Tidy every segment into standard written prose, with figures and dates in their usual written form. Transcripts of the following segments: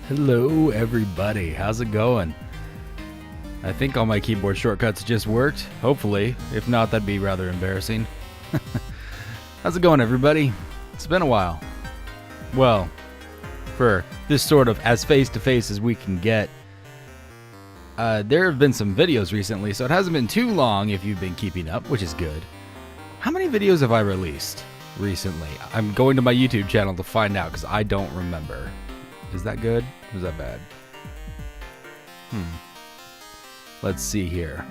Hello everybody, how's it going? I think all my keyboard shortcuts just worked, hopefully. If not, that'd be rather embarrassing. How's it going everybody? It's been a while. Well, for this sort of as face-to-face as we can get. There have been some videos recently, so it hasn't been too long if you've been keeping up, which is good. How many videos have I released recently? I'm going to my YouTube channel to find out because I don't remember. Is that good? Or is that bad? Let's see here.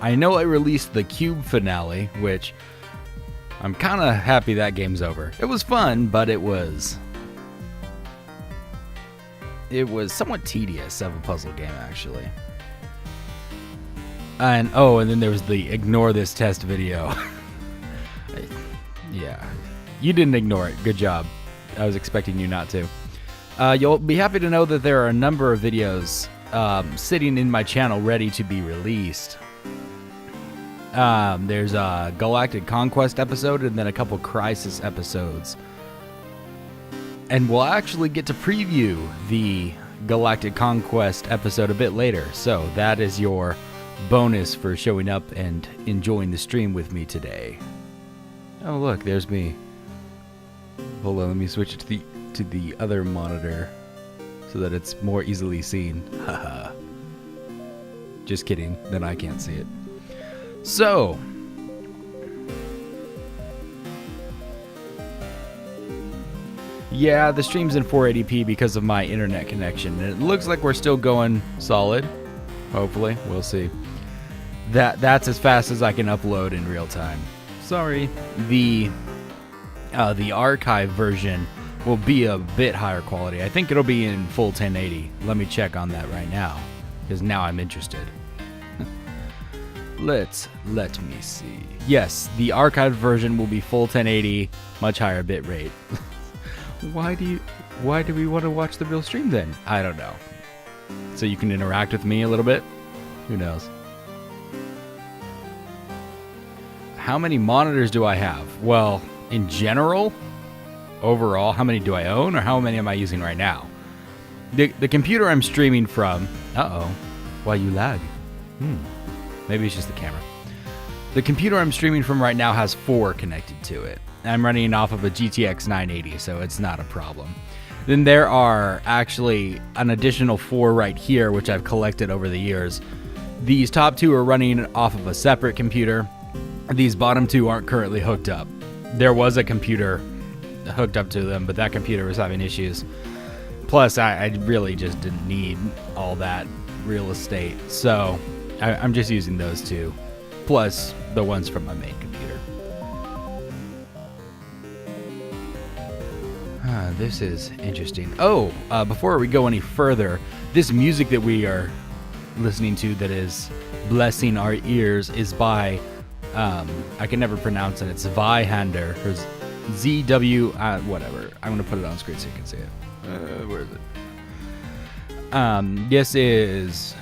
I know I released the Cube finale, which I'm kind of happy that game's over. It was fun, but it was somewhat tedious of a puzzle game, actually. And then there was the ignore this test video. Yeah, you didn't ignore it. Good job. I was expecting you not to. You'll be happy to know that there are a number of videos sitting in my channel ready to be released. There's a Galactic Conquest episode and then a couple Crisis episodes. And we'll actually get to preview the Galactic Conquest episode a bit later. So that is your bonus for showing up and enjoying the stream with me today. Oh look, there's me. Hold on, let me switch it to the other monitor so that it's more easily seen. Haha. Just kidding, then I can't see it. So, yeah, the stream's in 480p because of my internet connection. And it looks like we're still going solid. Hopefully, we'll see. That's as fast as I can upload in real time. Sorry. The archive version will be a bit higher quality. I think it'll be in full 1080. Let me check on that right now, because now I'm interested. Let me see. Yes, the archived version will be full 1080, much higher bit rate. Why do we want to watch the real stream then? I don't know. So you can interact with me a little bit? Who knows? How many monitors do I have? Well, in general, overall, how many do I own, or how many am I using right now? The computer I'm streaming from... Uh-oh. Why you lag? Maybe it's just the camera. The computer I'm streaming from right now has 4 connected to it. I'm running off of a GTX 980, so it's not a problem. Then there are actually an additional 4 right here, which I've collected over the years. These top 2 are running off of a separate computer. These bottom 2 aren't currently hooked up. There was a computer hooked up to them, but that computer was having issues. Plus, I really just didn't need all that real estate, so I'm just using those 2, plus the ones from my main computer. This is interesting. Before we go any further, this music that we are listening to that is blessing our ears is by, I can never pronounce it, it's Zweihander, or ZW, whatever. I'm going to put it on screen so you can see it. Where is it?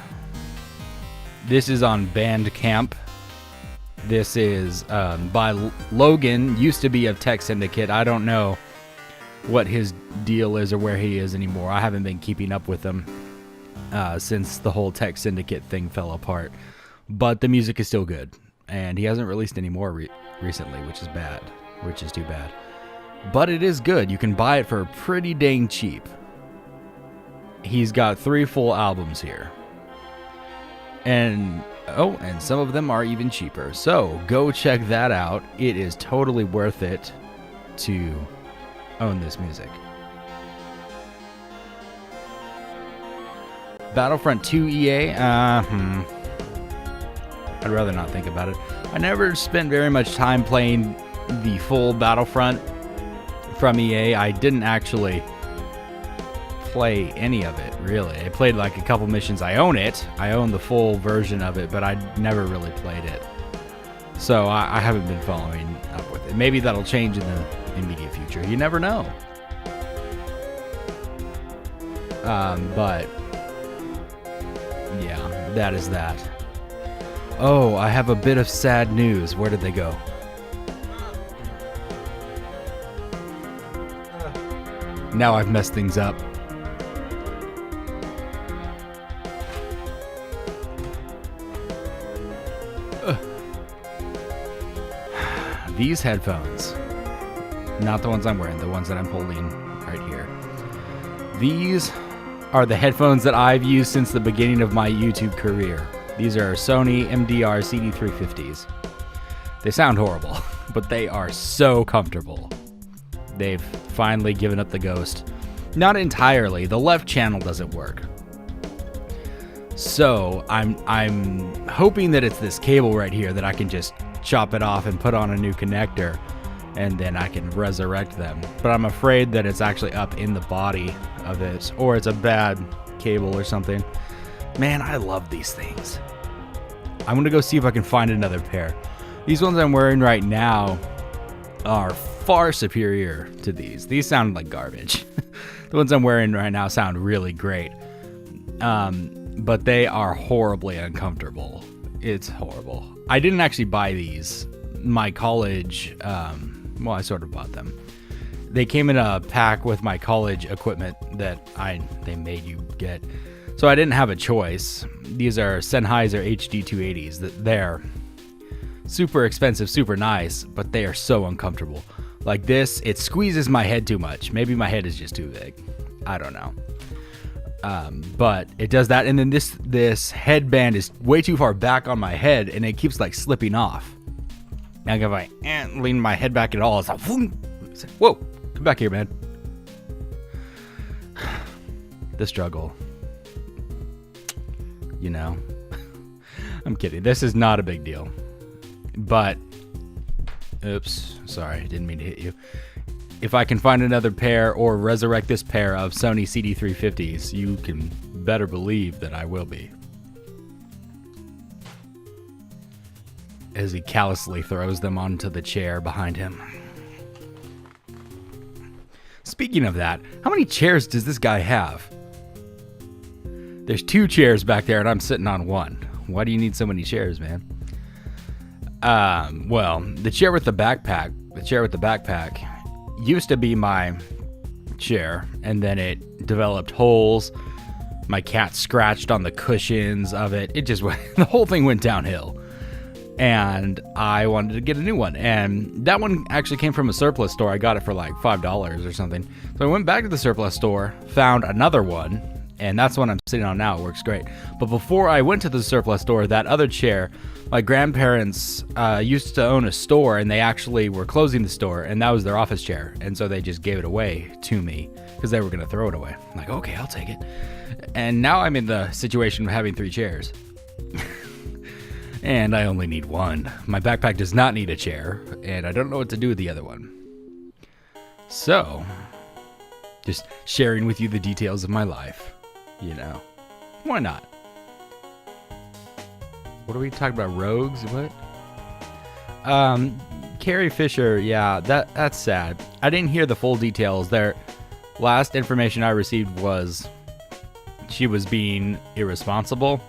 This is on Bandcamp. This is by Logan, used to be of Tech Syndicate. I don't know what his deal is or where he is anymore. I haven't been keeping up with him since the whole Tech Syndicate thing fell apart. But the music is still good. And he hasn't released any more recently, which is bad. Which is too bad. But it is good. You can buy it for pretty dang cheap. He's got 3 full albums here. And some of them are even cheaper. So go check that out. It is totally worth it to own this music. Battlefront 2 EA? I'd rather not think about it. I never spent very much time playing the full Battlefront from EA. I didn't actually play any of it, really. I played like a couple missions. I own it. I own the full version of it, but I never really played it. So I haven't been following up with it. Maybe that'll change in the immediate future. You never know. But yeah, that is that. Oh, I have a bit of sad news. Where did they go? Now I've messed things up. these headphones, not the ones I'm wearing, the ones that I'm holding right here. These are the headphones that I've used since the beginning of my YouTube career. These are Sony MDR CD350s. They sound horrible, but they are so comfortable. They've finally given up the ghost. Not entirely. The left channel doesn't work. So I'm hoping that it's this cable right here that I can just chop it off and put on a new connector, and then I can resurrect them. But I'm afraid that it's actually up in the body of it, or it's a bad cable or something. Man, I love these things. I'm gonna go see if I can find another pair. These ones I'm wearing right now are far superior to these. These sound like garbage. The ones I'm wearing right now sound really great. But they are horribly uncomfortable. It's horrible. I didn't actually buy these. My college, well, I sort of bought them. They came in a pack with my college equipment that they made you get. So I didn't have a choice. These are Sennheiser HD280s. They're super expensive, super nice, but they are so uncomfortable. Like this, it squeezes my head too much. Maybe my head is just too big. I don't know. But it does that, and then this headband is way too far back on my head, and it keeps like slipping off. Like if I lean my head back at all, it's like, whoa, come back here, man. The struggle. You know, I'm kidding. This is not a big deal. But, oops, sorry, didn't mean to hit you. If I can find another pair or resurrect this pair of Sony CD350s, you can better believe that I will be. As he callously throws them onto the chair behind him. Speaking of that, how many chairs does this guy have? There's 2 chairs back there and I'm sitting on one. Why do you need so many chairs, man? Well, the chair with the backpack used to be my chair, and then it developed holes. My cat scratched on the cushions of it. It just went, the whole thing went downhill. And I wanted to get a new one. And that one actually came from a surplus store. I got it for like $5 or something. So I went back to the surplus store, found another one, and that's the one I'm sitting on now. It works great. But before I went to the surplus store, that other chair, my grandparents used to own a store, and they actually were closing the store, and that was their office chair. And so they just gave it away to me because they were going to throw it away. I'm like, okay, I'll take it. And now I'm in the situation of having 3 chairs. And I only need one. My backpack does not need a chair, and I don't know what to do with the other one. So, just sharing with you the details of my life. You know, why not? What are we talking about? Rogues? What? Carrie Fisher, yeah, that's sad. I didn't hear the full details. Their last information I received was she was being irresponsible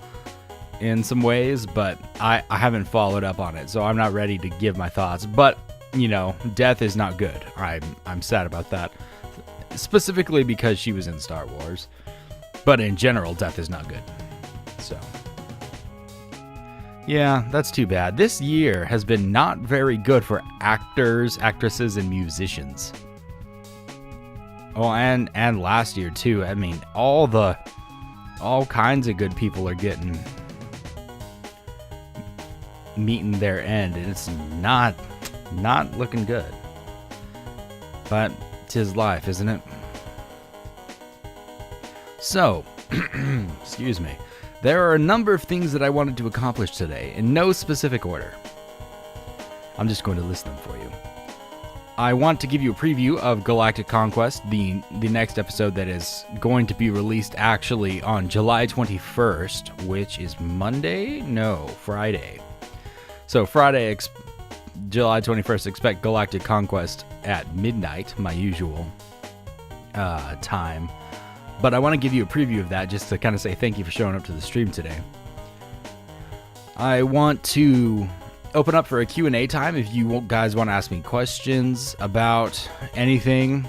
in some ways, but I haven't followed up on it, so I'm not ready to give my thoughts. But, you know, death is not good. I'm sad about that. Specifically because she was in Star Wars. But in general, death is not good. So, yeah, that's too bad. This year has been not very good for actors, actresses, and musicians. Oh, and last year too. I mean, all kinds of good people are meeting their end, and it's not looking good. But 'tis life, isn't it? So, excuse me. There are a number of things that I wanted to accomplish today, in no specific order. I'm just going to list them for you. I want to give you a preview of Galactic Conquest, the next episode that is going to be released actually on July 21st, which is Monday? No, Friday. So Friday, July 21st, expect Galactic Conquest at midnight, my usual time. But I want to give you a preview of that just to kind of say thank you for showing up to the stream today. I want to open up for a Q&A time if you guys want to ask me questions about anything.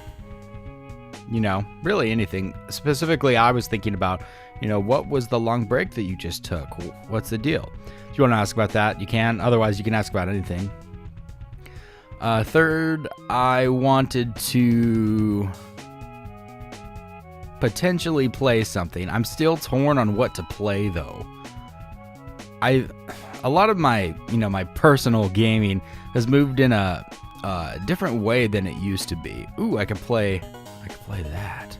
You know, really anything. Specifically, I was thinking about, you know, what was the long break that you just took? What's the deal? If you want to ask about that, you can. Otherwise, you can ask about anything. Third, I wanted to potentially play something. I'm still torn on what to play though. A lot of my, my personal gaming has moved in a different way than it used to be. Ooh, I could play that.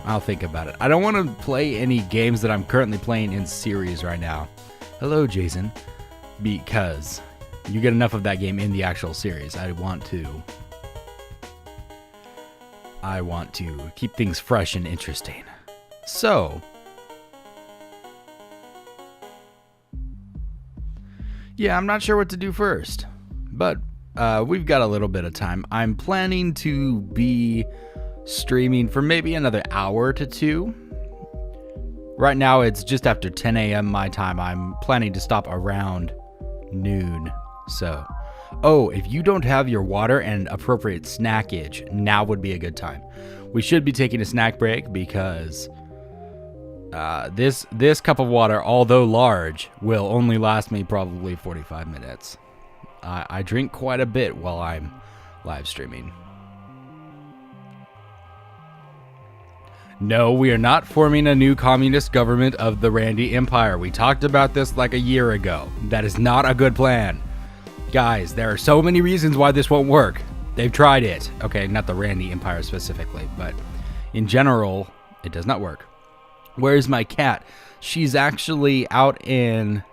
I'll think about it. I don't want to play any games that I'm currently playing in series right now. Hello, Jason. Because you get enough of that game in the actual series. I want to keep things fresh and interesting. So, yeah, I'm not sure what to do first, but we've got a little bit of time. I'm planning to be streaming for maybe another hour to 2. Right now it's just after 10 a.m. my time. I'm planning to stop around noon. So, if you don't have your water and appropriate snackage, now would be a good time. We should be taking a snack break because this cup of water, although large, will only last me probably 45 minutes. I drink quite a bit while I'm live streaming. No, we are not forming a new communist government of the Randy Empire. We talked about this like a year ago. That is not a good plan. Guys, there are so many reasons why this won't work. They've tried it. Okay, not the Randy Empire specifically, but in general, it does not work. Where's my cat? She's actually out in...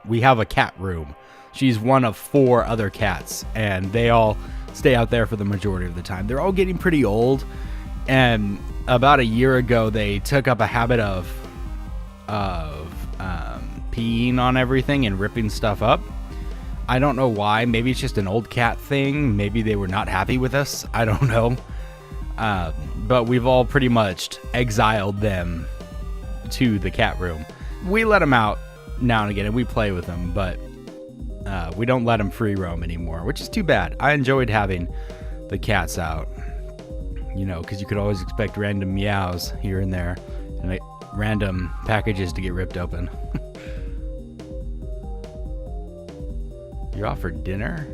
We have a cat room. She's one of 4 other cats, and they all stay out there for the majority of the time. They're all getting pretty old, and about a year ago, they took up a habit of peeing on everything and ripping stuff up. I don't know why. Maybe it's just an old cat thing. Maybe they were not happy with us. I don't know. But we've all pretty much exiled them to the cat room. We let them out now and again, and we play with them, but we don't let them free roam anymore, which is too bad. I enjoyed having the cats out. Because you could always expect random meows here and there, and random packages to get ripped open. You're off for dinner?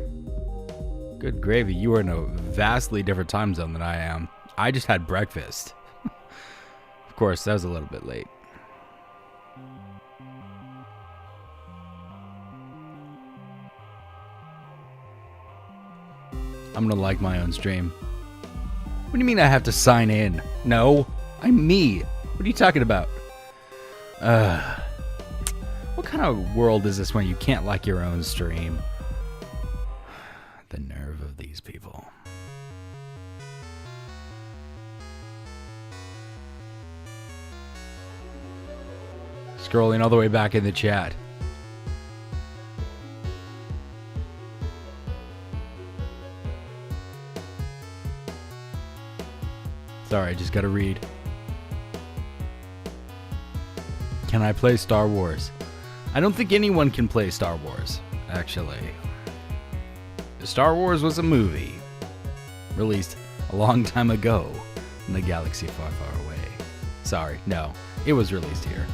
Good gravy. You are in a vastly different time zone than I am. I just had breakfast. Of course, that was a little bit late. I'm gonna like my own stream. What do you mean I have to sign in? No, I'm me. What are you talking about? What kind of world is this when you can't like your own stream? The nerve of these people. Scrolling all the way back in the chat. Sorry, I just gotta read. Can I play Star Wars? I don't think anyone can play Star Wars, actually. Star Wars was a movie released a long time ago in the galaxy far, far away. Sorry, no, it was released here.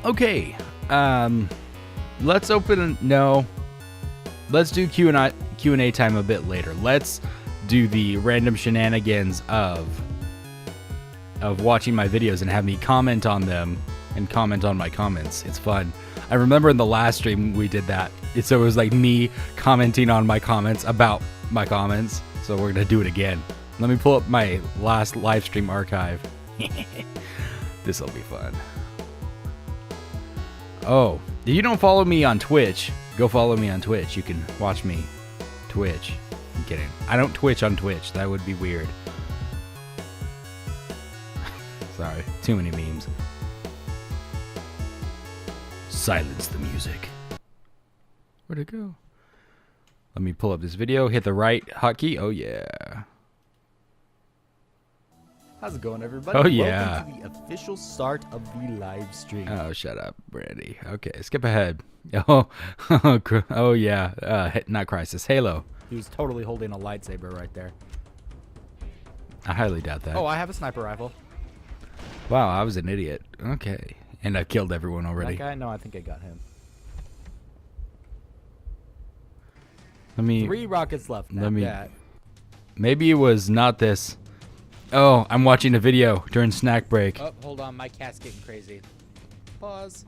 Okay, let's let's do Q&A time a bit later. Let's do the random shenanigans of watching my videos and have me comment on them and comment on my comments. It's fun. I remember in the last stream we did that. So it was like me commenting on my comments about my comments. So we're gonna do it again. Let me pull up my last live stream archive. This will be fun. Oh, if you don't follow me on Twitch, go follow me on Twitch. You can watch me Twitch. I'm kidding. I don't Twitch on Twitch. That would be weird. Sorry, too many memes. Silence the music. Where'd it go? Let me pull up this video. Hit the right hotkey. Oh yeah. How's it going, everybody? Oh yeah. Welcome to the official start of the live stream. Oh, shut up, Brandy. Okay, skip ahead. Oh yeah. Not Crisis. Halo. He was totally holding a lightsaber right there. I highly doubt that. Oh, I have a sniper rifle. Wow, I was an idiot. Okay. And I killed everyone That already. guy? No, I think I got him. Let me. 3 rockets left. Let Not me- bad. Maybe it was not this. Oh, I'm watching a video during snack break. Oh, hold on. My cat's getting crazy. Pause.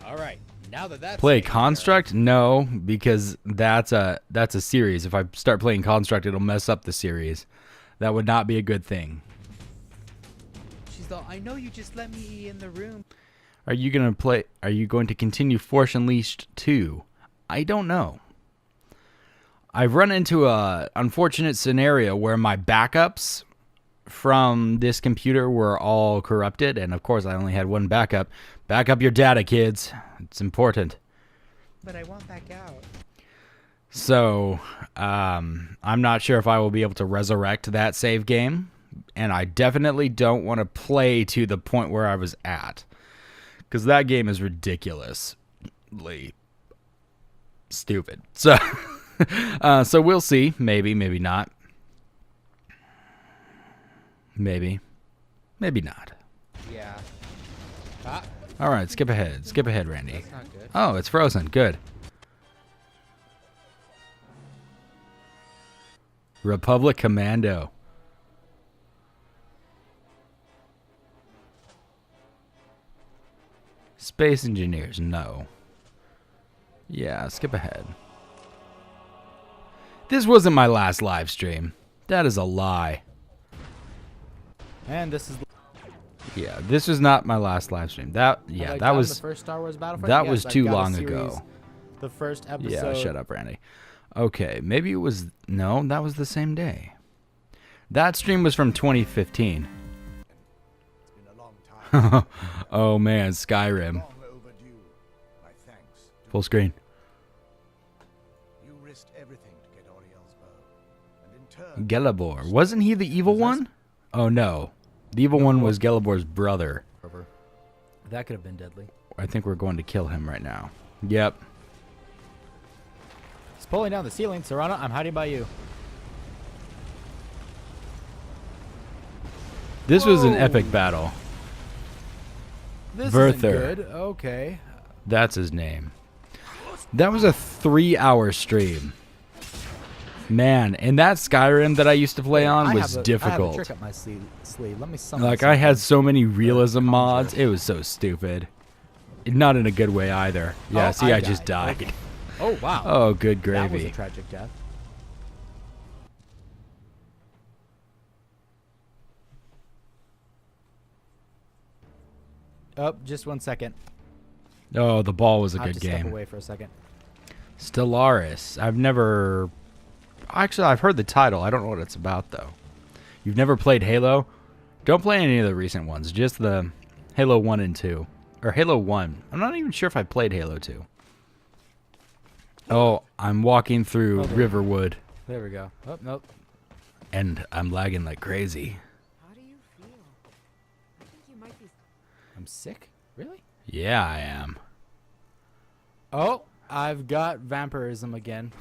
All right. Now that's Play taken care of. Construct? No, because that's a series. If I start playing Construct, it'll mess up the series. That would not be a good thing. She's all, I know you just let me in the room. Are you going to continue Force Unleashed 2? I don't know. I've run into a unfortunate scenario where my backups from this computer were all corrupted, and of course I only had one backup. Back up your data, kids. It's important. But I want back out. So, I'm not sure if I will be able to resurrect that save game, and I definitely don't want to play to the point where I was at, because that game is ridiculously stupid. So, so we'll see. Maybe, maybe not. Maybe not. Yeah. Ah, All right, skip ahead. Skip ahead, Randy. that's not good. Oh, it's frozen. Good. Republic Commando. Space Engineers, no. Yeah, skip ahead. This wasn't my last live stream. That is a lie. And this is. Yeah, this was not my last live stream. That was the first Star Wars Battlefront. that Yes, was I've too got a long series. ago. The first episode. Yeah, shut up, Randy. Okay, maybe it was no, that was the same day. That stream was from 2015. It's been a long time. Oh man, Skyrim. Long overdue. My thanks. to Full screen. You risked everything to get Oriel's bow. And in turn, Gelibor. Wasn't he the evil one? Oh no. The evil one was Gelibor's brother. That could have been deadly. I think we're going to kill him right now. Yep. He's pulling down the ceiling. Serrano, I'm hiding by you. This was an Whoa. epic battle. This Verther. isn't good. Okay. That's his name. That was a 3-hour stream. Man, and that Skyrim that I used to play on I was have a difficult. trick up my sleeve. Let me summon. Like, I had something. so many realism mods. It was so stupid. Not in a good way either. Yeah, Oh, see, I I just died. died. Oh wow. Oh, good That was a gravy. tragic death. Oh, just 1 second. Oh, the ball was a I have good to step game. away for a second. Stellaris. I've never... Actually, I've heard the title. I don't know what it's about, though. You've never played Halo? Don't play any of the recent ones. Just the Halo 1 and 2. Or Halo 1. I'm not even sure if I played Halo 2. Oh, I'm walking through Oh, there. Riverwood, There we go. Oh, nope. and I'm lagging like crazy. How do you feel? I think you might be. I'm sick? Really? Yeah, I am. Oh, I've got vampirism again.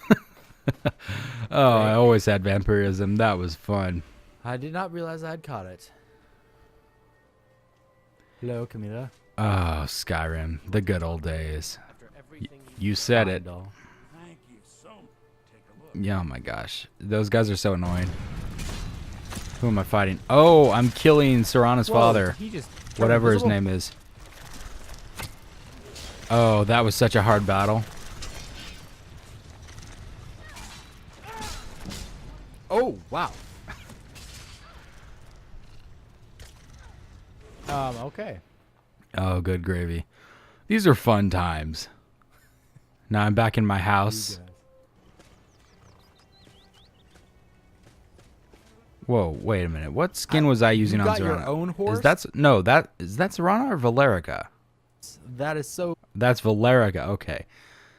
Oh, I always had vampirism. That was fun. I did not realize I had caught it. Hello, Camila. Oh, Skyrim. The good old days. You said it. Doll. Yeah, oh my gosh. Those guys are so annoying. Who am I fighting? Oh, I'm killing Serrano's Whoa, father. He just turned Whatever his invisible. name is. Oh, that was such a hard battle. Oh, wow. Okay. Oh, good gravy. These are fun times. Now I'm back in my house. Whoa, wait a minute. What skin was I using you on got your Serrano? own horse? Is that Serrano or Valerica? That is so That's Valerica. Okay.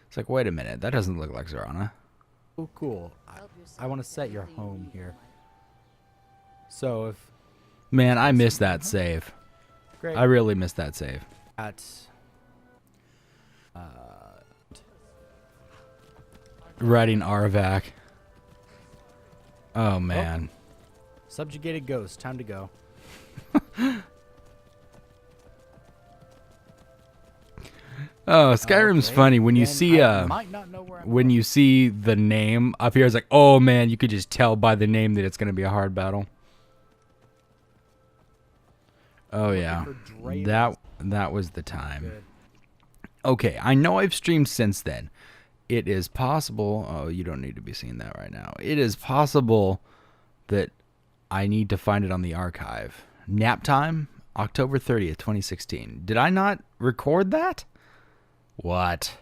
It's like, wait a minute. That doesn't look like Serrano. cool. I want to set your home here. So if Man, I missed that save. great I really missed that save. at Riding Arvac. Oh man. subjugated ghost, time to go. Oh, Skyrim's Okay, funny when you then see I might not know where I'm when you see the name up here. It's like, oh man, you could just tell by the name that it's gonna be a hard battle. Oh looking yeah, for Dre that was the time. Good. Okay, I know I've streamed since then. It is possible. Oh, you don't need to be seeing that right now. It is possible that I need to find it on the archive. Nap time, October 30th, 2016. Did I not record that? What?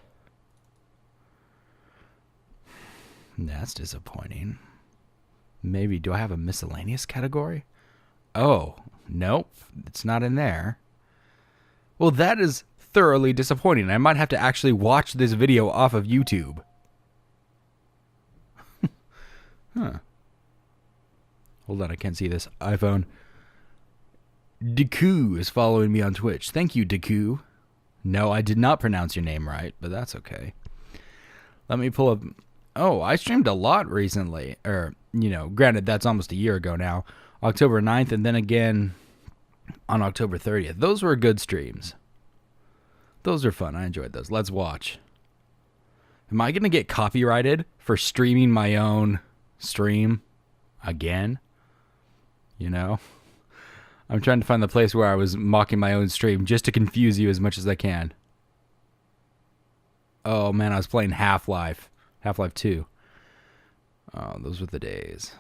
That's disappointing. Maybe, do I have a miscellaneous category? Oh, nope. It's not in there. Well, that is thoroughly disappointing. I might have to actually watch this video off of YouTube. Huh. Hold on, I can't see this. iPhone. Deku is following me on Twitch. Thank you, Deku. No, I did not pronounce your name right, but that's okay. Let me pull up. Oh, I streamed a lot recently. Or, granted, that's almost a year ago now. October 9th, and then again on October 30th. Those were good streams. Those are fun. I enjoyed those. Let's watch. Am I going to get copyrighted for streaming my own stream again? I'm trying to find the place where I was mocking my own stream just to confuse you as much as I can. Oh, man, I was playing Half-Life. Half-Life 2. Oh, those were the days.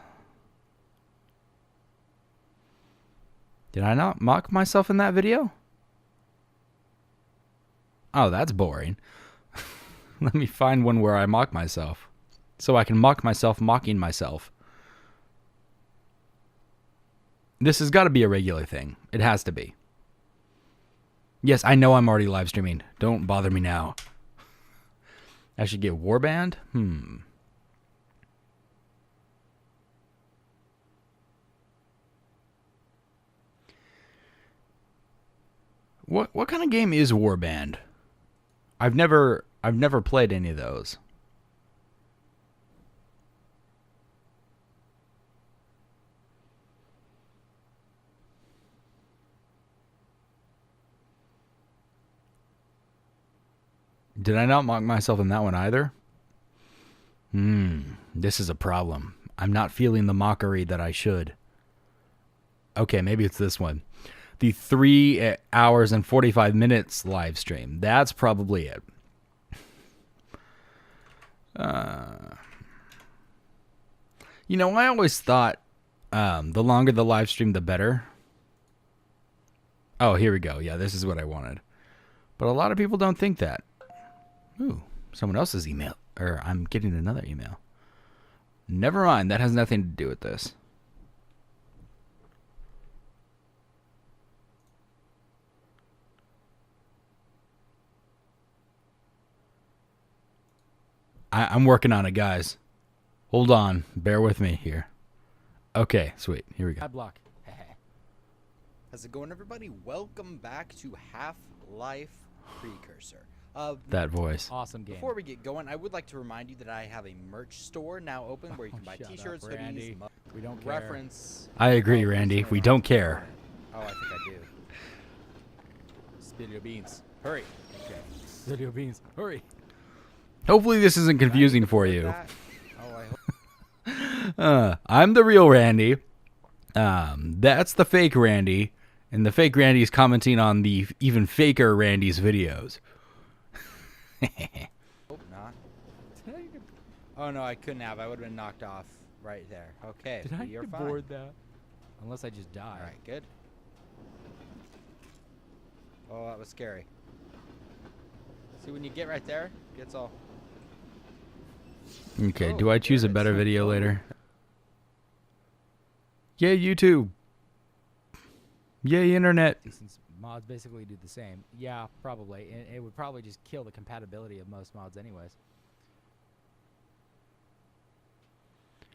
Did I not mock myself in that video? Oh, that's boring. Let me find one where I mock myself. So I can mock myself mocking myself. This has got to be a regular thing. It has to be. Yes, I know I'm already live streaming. Don't bother me now. I should get warband? What kind of game is warband? I've never played any of those. Did I not mock myself in that one either? This is a problem. I'm not feeling the mockery that I should. Okay, maybe it's this one. The 3 hours and 45 minutes live stream. That's probably it. I always thought the longer the live stream, the better. Oh, here we go. Yeah, this is what I wanted. But a lot of people don't think that. Ooh, someone else's email. Or I'm getting another email. Never mind. That has nothing to do with this. I'm working on it, guys. Hold on. Bear with me here. Okay, sweet. Here we go. Block. How's it going, everybody? Welcome back to Half-Life Precursor. That voice. Awesome game. Before we get going, I would like to remind you that I have a merch store now open where you can buy Shut t-shirts, up, hoodies, Randy. mugs, We don't care. reference. I agree, Randy. We don't care. Oh, I think I do. Spill your beans. Hurry. Okay. Spill your beans. Hurry. Hopefully this isn't confusing for you. That? Oh, I hope. I'm the real Randy. That's the fake Randy. And the fake Randy is commenting on the even faker Randy's videos. Hope not. Oh, no, I couldn't have. I would have been knocked off right there. Okay, Did I you're fine. board that? Unless I just die. All right, good. Oh, that was scary. See, when you get right there, it gets all... Okay, Oh, do I choose a there it better is. video later? Yay, YouTube. Yay, Internet. Since mods basically do the same. Yeah, probably. And it would probably just kill the compatibility of most mods anyways.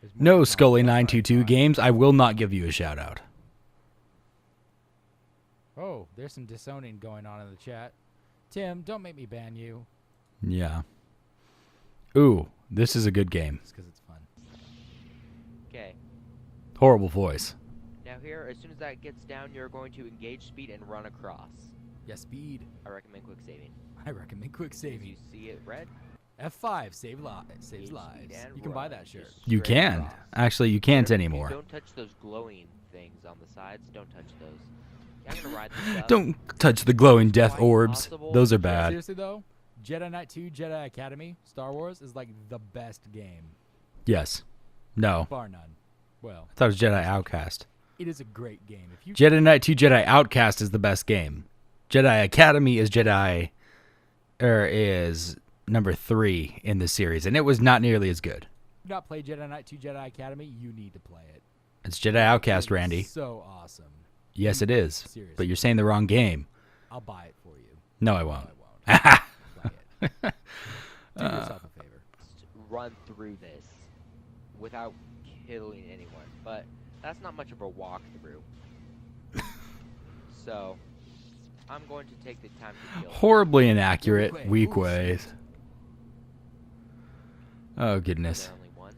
There's more No, mods than Scully922 mods. Games, I will not give you a shout out. Oh, there's some disowning going on in the chat. Tim, don't make me ban you. Yeah. Ooh, this is a good game. Just because it's fun. Okay. Horrible voice. Now here, as soon as that gets down, you're going to engage speed and run across. Yes, speed. I recommend quick saving. I recommend quick If saving. you see it red, F5 saves speed lives. and You can buy run that shirt. just You straight can. across. Actually, you can't You anymore. don't touch those glowing things on the sides. Don't touch those. I'm gonna ride this up. Don't touch the glowing death Quite orbs. possible. Those are Yeah, bad. Seriously though, Jedi Knight 2, Jedi Academy, Star Wars is like the best game, Yes. No. bar none. Well, I thought it was Jedi Outcast. it is a great game. If you Jedi Knight 2 Jedi Outcast is the best game. Jedi Academy is number 3 in the series, and it was not nearly as good. do not play Jedi Knight 2, Jedi Academy, you need to play it. It's Jedi Outcast, It is Randy. So awesome. Yes, it is. Seriously. But you're saying the wrong game. I'll buy it for you. No, I No, won't. I won't. Play it. Do yourself a favor. Just run through this without killing anyone, but that's not much of a walkthrough. So, I'm going to take the time to kill. Horribly inaccurate, Weak way. weak Ooh, ways. Oh, Is goodness. there only one?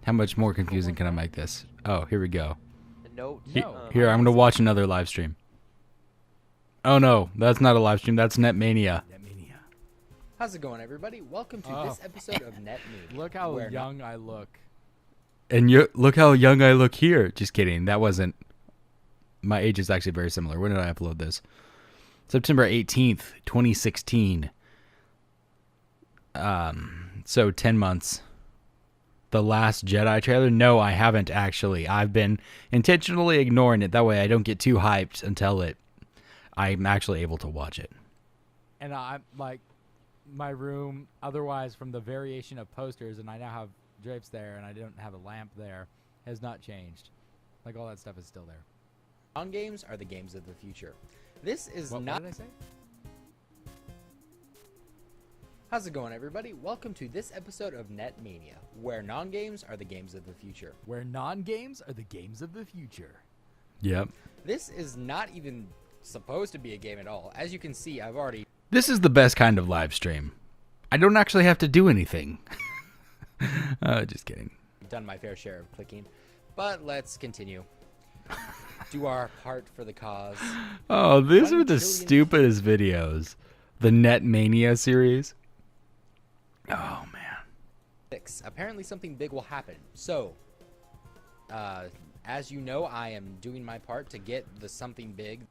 How much more confusing can I make this? Oh, here we go. A note. No. Here, I'm going to watch another live stream. Oh, no. That's not a live stream. That's Netmania. How's it going, everybody? Welcome to this episode of Net News. Look how where young I look. And you look how young I look here. Just kidding. That wasn't. My age is actually very similar. When did I upload this? September 18th, 2016. So 10 months. The Last Jedi trailer? No, I haven't actually. I've been intentionally ignoring it. That way I don't get too hyped until I'm actually able to watch it. And I'm like, my room, otherwise from the variation of posters, and I now have drapes there, and I don't have a lamp there, has not changed. Like, all that stuff is still there. non-games are the games of the future. This is What not. did I say? How's it going, everybody? Welcome to this episode of Net Mania, where non-games are the games of the future. Where non-games are the games of the future. Yep. This is not even supposed to be a game at all. As you can see, I've already This is the best kind of live stream. I don't actually have to do anything. Just kidding. done my fair share of clicking, but let's continue. Do our part for the cause. Oh, these 1 are the trillion stupidest videos. The Netmania series. Oh, man. 6. Apparently something big will happen. So, as you know, I am doing my part to get the something big.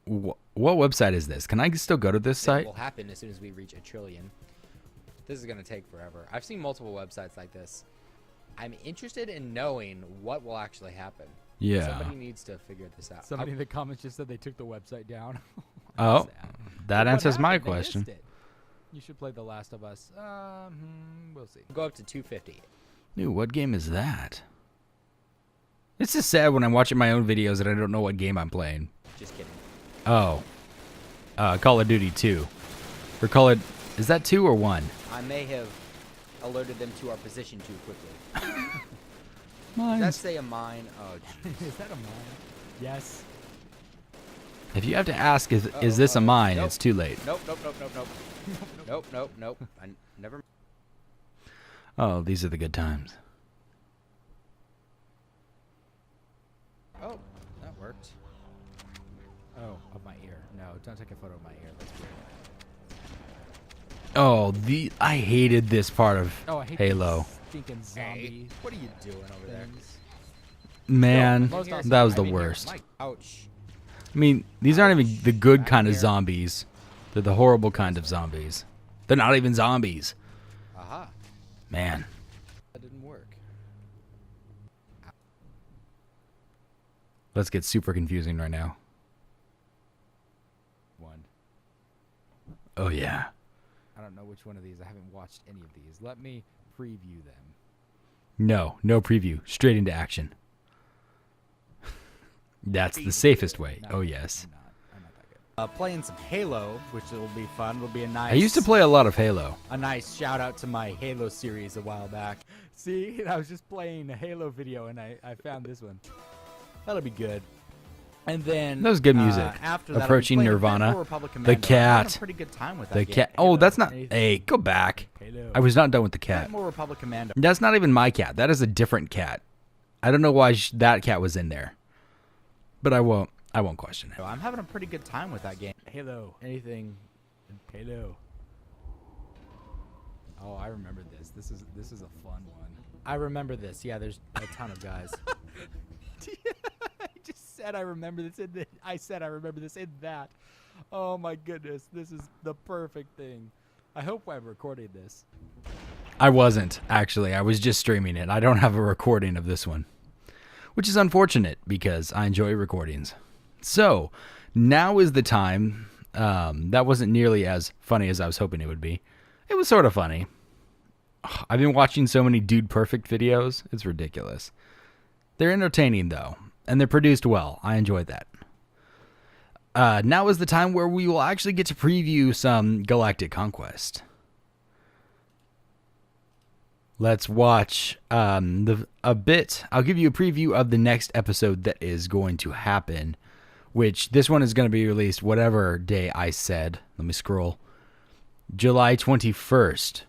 What website is this? Can I still go to this It site? will happen as soon as we reach 1 trillion. This is going to take forever. I've seen multiple websites like this. I'm interested in knowing what will actually happen. Yeah. Somebody needs to figure this out. Somebody in the comments just said they took the website down. Oh, Sad. that What answers my happened? They question. missed it. You should play The Last of Us. We'll see. Go up to 250. Dude, what game is that? It's just sad when I'm watching my own videos and I don't know what game I'm playing. Just kidding. Oh. Call of Duty 2. Or Call it... Is that 2 or 1? I may have alerted them to our position too quickly. Does that Mine's... say a mine? Oh, jeez. Is that a mine? Yes. If you have to ask, is this a mine, nope. it's too late. Nope, nope, nope, nope, nope. Nope, nope, nope. I never. Oh, these are the good times. Oh, that worked. Oh, of my ear. No, don't take a photo of my ear. That's weird. Oh, I hated this part of Oh, I hate Halo. these stinking Hey, zombies. what are you doing over there? Man, most awesome. that was the I'm in here. worst. Mike, ouch. I mean, these aren't even the good Back kind of here. zombies. They're the horrible kind of zombies. They're not even zombies. Aha. Man. That didn't work. Let's get super confusing right now. One. Oh, yeah. I don't know which one of these. I haven't watched any of these. Let me preview them. No preview. Straight into action. That's the safest way. No, Oh, yes. I'm not that good. Playing some Halo, which will be fun. It'll be a nice. I used to play a lot of Halo. a nice shout out to my Halo series a while back. See, I was just playing a Halo video and I found this one. That'll be good. And then That was good music. After that, Approaching I'll be playing Nirvana. Red Bull Republic The Commando. I had cat. a pretty good time with that The game. cat. Oh, Halo. that's not. Anything- Hey, go back. Halo. I was not done with the cat. Red Bull Republic Commando. That's not even my cat. That is a different cat. I don't know why that cat was in there. But I I won't question it. I'm having a pretty good time with that game. Halo. Anything. Halo. Oh, I remember this. This is a fun one. I remember this. Yeah, there's a ton of guys. I just said I remember this. I said I remember this in that. Oh my goodness, this is the perfect thing. I hope I'm recording this. I wasn't, actually. I was just streaming it. I don't have a recording of this one, which is unfortunate because I enjoy recordings. So, now is the time. That wasn't nearly as funny as I was hoping it would be. It was sort of funny. I've been watching so many Dude Perfect videos. It's ridiculous. They're entertaining, though, and they're produced well. I enjoyed that. Now is the time where we will actually get to preview some Galactic Conquest. Let's watch a bit. I'll give you a preview of the next episode that is going to happen, which this one is going to be released whatever day I said. Let me scroll. July 21st.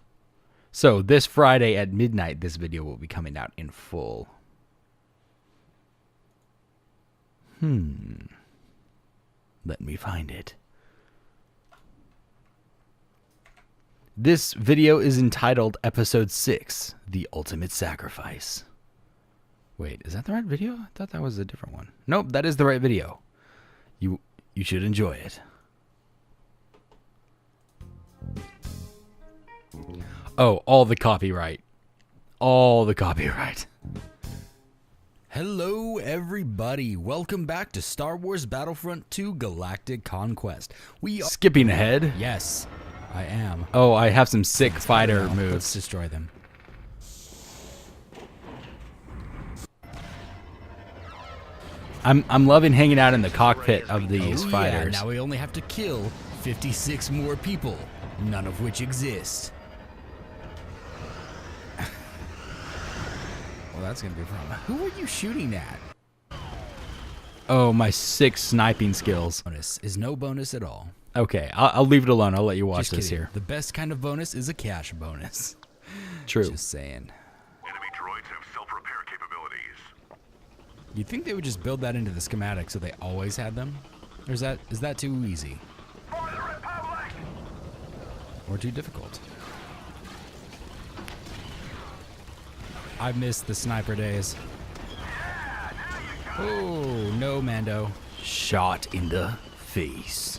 So this Friday at midnight, this video will be coming out in full. Let me find it. This video is entitled Episode 6, The Ultimate Sacrifice. Wait, is that the right video? I thought that was a different one. Nope, that is the right video. You should enjoy it. Oh, all the copyright. All the copyright. Hello, everybody. Welcome back to Star Wars Battlefront 2 Galactic Conquest. We are skipping ahead. Yes, I am. Oh, I have some sick fighter moves. Let's destroy them. I'm loving hanging out in the cockpit of these fighters. Now we only have to kill 56 more people, none of which exist. Well, that's gonna be fun. Who are you shooting at? Oh, my sick sniping skills. Bonus is no bonus at all. Okay, I'll leave it alone. I'll let you watch Just this kidding. here. The best kind of bonus is a cash bonus. True. Just saying. Enemy droids have self-repair capabilities. You'd think they would just build that into the schematic so they always had them? Or is that too easy? For the Republic! Or too difficult? I've missed the sniper days. Oh, no, Mando. Shot in the face.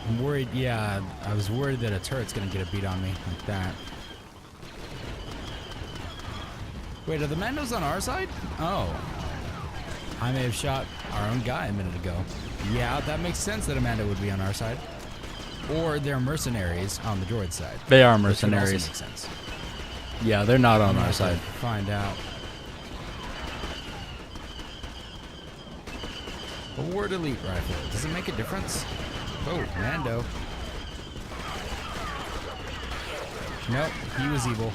I'm worried, yeah, I was worried that a turret's gonna get a beat on me like that. Wait, are the Mandos on our side? Oh. I may have shot our own guy a minute ago. Yeah, that makes sense that Amanda would be on our side. Or they're mercenaries on the droid side. They are Which would also mercenaries. make sense. Yeah, they're not on I'm our gonna side. Find out. A Ward Elite rifle. Does it make a difference? Oh, Mando. Nope, he was evil.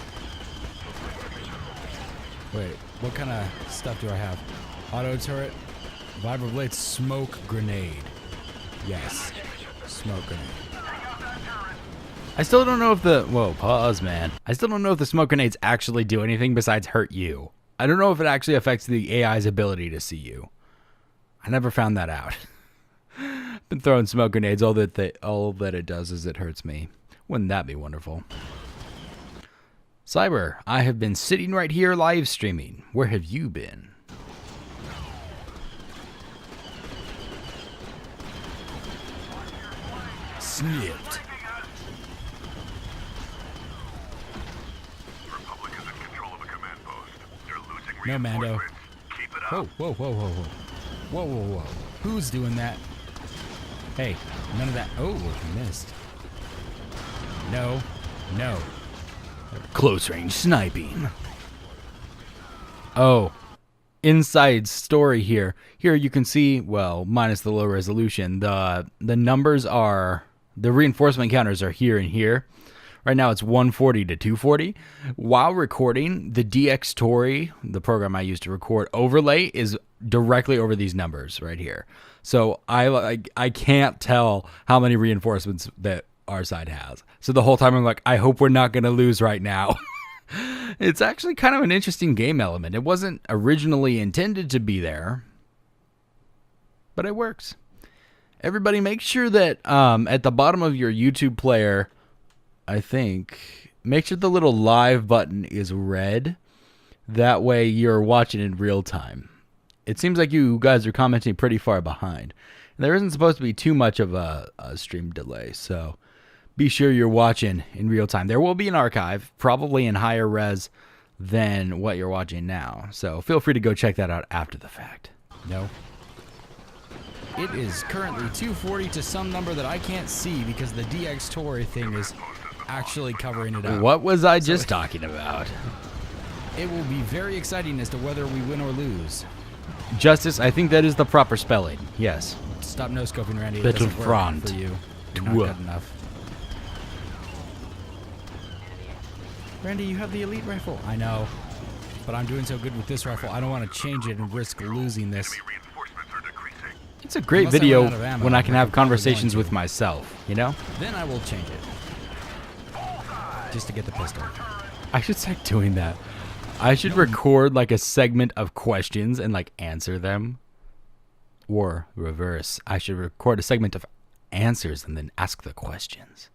Wait, what kind of stuff do I have? Auto turret, vibroblade, smoke grenade. Yes, smoke grenade. I still don't know if the... Whoa, pause, man. I still don't know if the smoke grenades actually do anything besides hurt you. I don't know if it actually affects the AI's ability to see you. I never found that out. Been throwing smoke grenades. All that it does is it hurts me. Wouldn't that be wonderful? Cyber, I have been sitting right here live streaming. Where have you been? Snipped. The Republic is in control of a command post. They're losing No, Mando. reinforcements. Keep it up. Whoa, whoa, whoa, whoa, whoa. Whoa, whoa, whoa. Who's doing that? Hey, none of that. Oh, missed. No, no. Close range sniping. Oh, inside story here. Here you can see, well, minus the low resolution, the numbers are, the reinforcement counters are here and here. Right now it's 140 to 240. While recording, the DX Story, the program I use to record, overlay is directly over these numbers right here. So I can't tell how many reinforcements that our side has. So the whole time I'm like, I hope we're not going to lose right now. It's actually kind of an interesting game element. It wasn't originally intended to be there, but it works. Everybody make sure that at the bottom of your YouTube player, I think, make sure the little live button is red. That way you're watching in real time. It seems like you guys are commenting pretty far behind. There isn't supposed to be too much of a stream delay, so be sure you're watching in real time. There will be an archive, probably in higher res than what you're watching now. So feel free to go check that out after the fact. No. It is currently 240 to some number that I can't see because the DX Tory thing is actually covering it up. What was I just talking about? It will be very exciting as to whether we win or lose. Justice, I think that is the proper spelling. Yes. Stop no-scoping, Randy. It doesn't work Battlefront. for you. You're Tua. not good enough. Randy, you have the elite rifle. I know. But I'm doing so good with this rifle, I don't want to change it and risk losing this. Enemy reinforcements are decreasing. It's a great Unless I video run out of ammo, when I can like have I'm probably conversations going with to. myself, you know? Then I will change it. Just to get the pistol. I should start doing that. I should record like a segment of questions and like answer them. Or reverse. I should record a segment of answers and then ask the questions.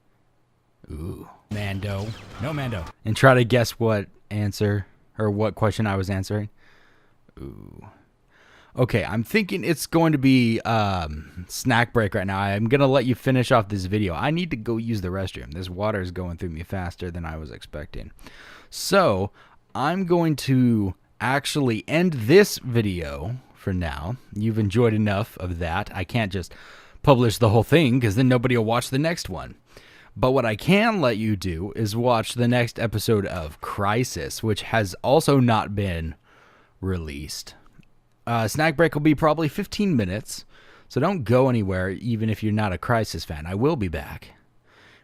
Ooh. Mando. No Mando. And try to guess what answer or what question I was answering. Ooh. Okay, I'm thinking it's going to be snack break right now. I'm going to let you finish off this video. I need to go use the restroom. This water is going through me faster than I was expecting. So, I'm going to actually end this video for now. You've enjoyed enough of that. I can't just publish the whole thing because then nobody will watch the next one. But what I can let you do is watch the next episode of Crisis, which has also not been released. Snack break will be probably 15 minutes, so don't go anywhere even if you're not a Crisis fan. I will be back.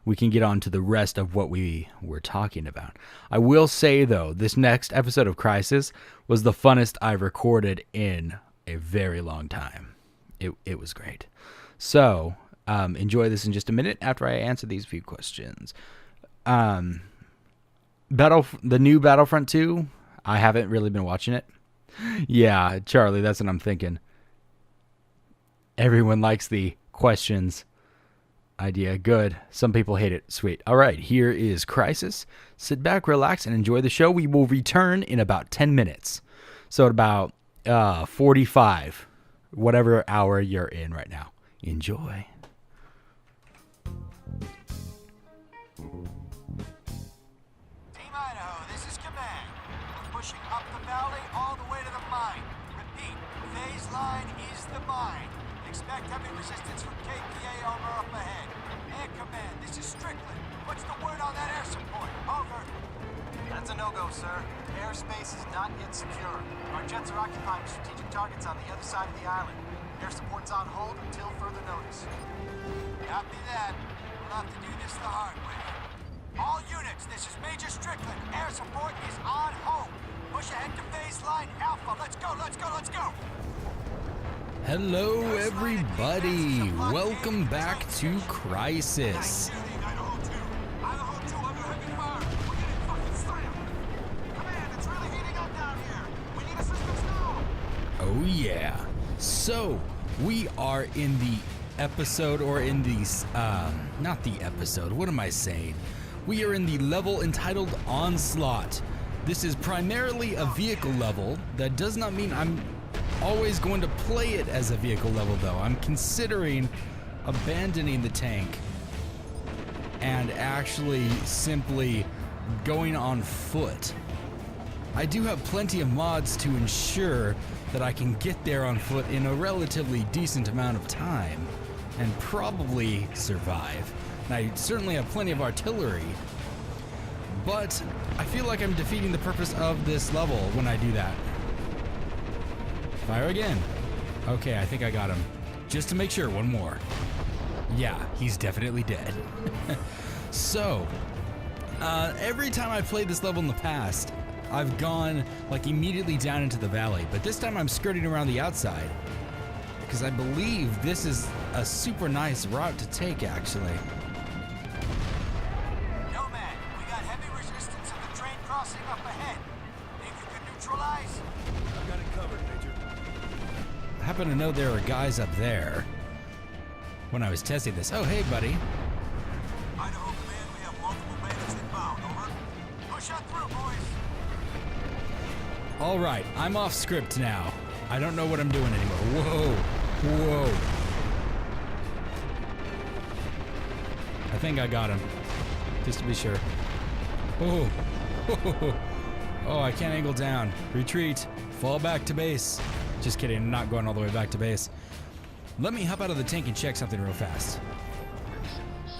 We can get on to the rest of what we were talking about. I will say, though, this next episode of Crisis was the funnest I've recorded in a very long time. It was great. So, enjoy this in just a minute after I answer these few questions. The new Battlefront 2, I haven't really been watching it. Yeah, Charlie, that's what I'm thinking. Everyone likes the questions idea. Good. Some people hate it. Sweet. All right, here is Crisis. Sit back, relax, and enjoy the show. We will return in about 10 minutes. So at about 45, whatever hour you're in right now. Enjoy. Team Idaho, this is command. We're pushing up the valley all the way to the mine. Repeat, phase line is the mine. Expect heavy resistance from KPA armor up ahead. Air command, this is Strickland. What's the word on that air support? Over. That's a no-go, sir. Airspace is not yet secure. Our jets are occupying strategic targets on the other side of the island. Air support's on hold until further notice. Copy that. We'll have to do this the hard way. All units, this is Major Strickland. Air support is on hold. Push ahead to phase line Alpha. Let's go, let's go, let's go! Hello, everybody. Welcome back to Crisis. Idaho 2. Idaho 2 under heavy fire. We're getting fucking slammed. Command, it's really heating up down here. We need assistance now. Oh, yeah. So, we are in the episode, or in the, not the episode, what am I saying? We are in the level entitled Onslaught. This is primarily a vehicle level. That does not mean I'm always going to play it as a vehicle level, though. I'm considering abandoning the tank and actually simply going on foot. I do have plenty of mods to ensure that I can get there on foot in a relatively decent amount of time and probably survive. And I certainly have plenty of artillery, but I feel like I'm defeating the purpose of this level when I do that. Fire again. Okay, I think I got him. Just to make sure, one more. Yeah, he's definitely dead. So, every time I played this level in the past, I've gone like immediately down into the valley, but this time I'm skirting around the outside because I believe this is a super nice route to take, actually. happen to know there are guys up there when I was testing this. Oh, hey, buddy. Idaho Command, we have multiple bandits inbound. Over. Push on through, boys. All right, I'm off script now. I don't know what I'm doing anymore. Whoa. Whoa. I think I got him. Just to be sure. Oh. Oh, I can't angle down. Retreat. Fall back to base. Just kidding, I'm not going all the way back to base. Let me hop out of the tank and check something real fast.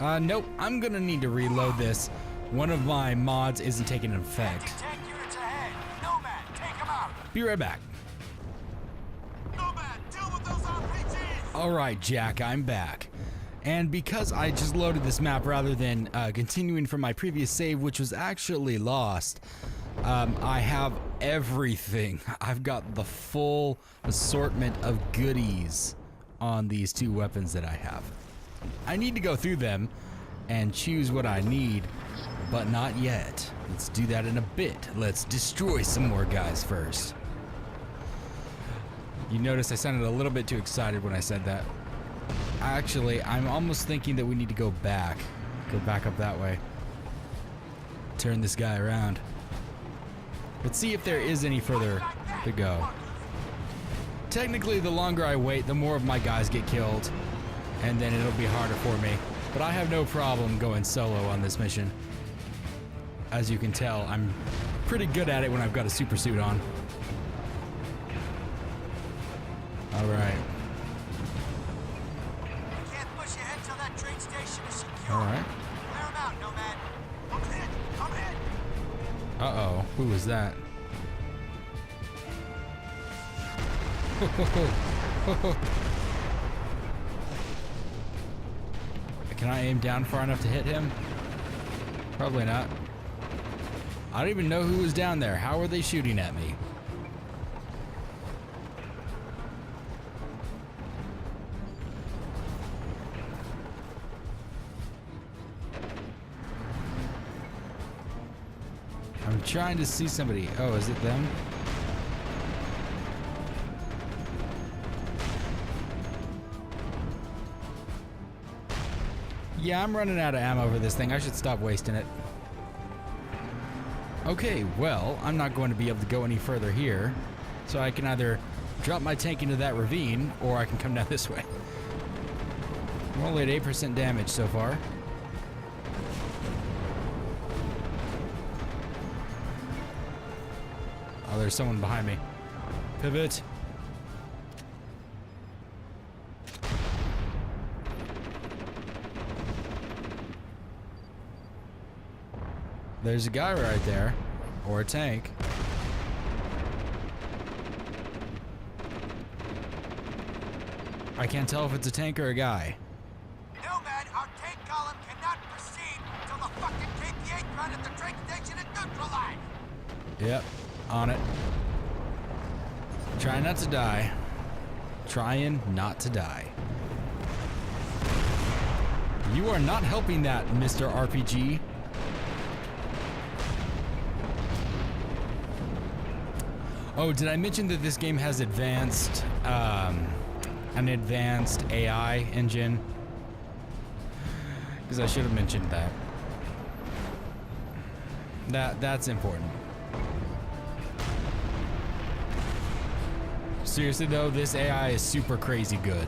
Nope, I'm gonna need to reload this. One of my mods isn't taking effect. Tank units ahead. Nomad, take them out. Be right back. Nomad, deal with those RPGs. Alright, Jack, I'm back. And because I just loaded this map rather than continuing from my previous save, which was actually lost, I have everything. I've got the full assortment of goodies on these two weapons that I have. I need to go through them and choose what I need, but not yet. Let's do that in a bit. Let's destroy some more guys first. You notice I sounded a little bit too excited when I said that. Actually, I'm almost thinking that we need to go back. Go back up that way. Turn this guy around. Let's see if there is any further to go. Technically, the longer I wait, the more of my guys get killed, and then it'll be harder for me. But I have no problem going solo on this mission. As you can tell, I'm pretty good at it when I've got a super suit on. All right. Can't push ahead till that train station is secure. All right. Clear them out, Nomad. Come in, come in. Uh-oh, who was that? Can I aim down far enough to hit him? Probably not. I don't even know who was down there. How are they shooting at me? I'm trying to see somebody. Oh, is it them? Yeah, I'm running out of ammo for this thing. I should stop wasting it. Okay, well, I'm not going to be able to go any further here. So I can either drop my tank into that ravine, or I can come down this way. I'm only at 8% damage so far. Oh, there's someone behind me. Pivot. There's a guy right there. Or a tank. I can't tell if it's a tank or a guy. Nomad, our tank column cannot proceed till the fucking KPA run at the train station is neutralized. Yep, on it. Try not to die. Trying not to die. You are not helping that, Mr. RPG. Oh, did I mention that this game has advanced, an advanced AI engine? Because I should have mentioned that. That's important. Seriously though, this AI is super crazy good.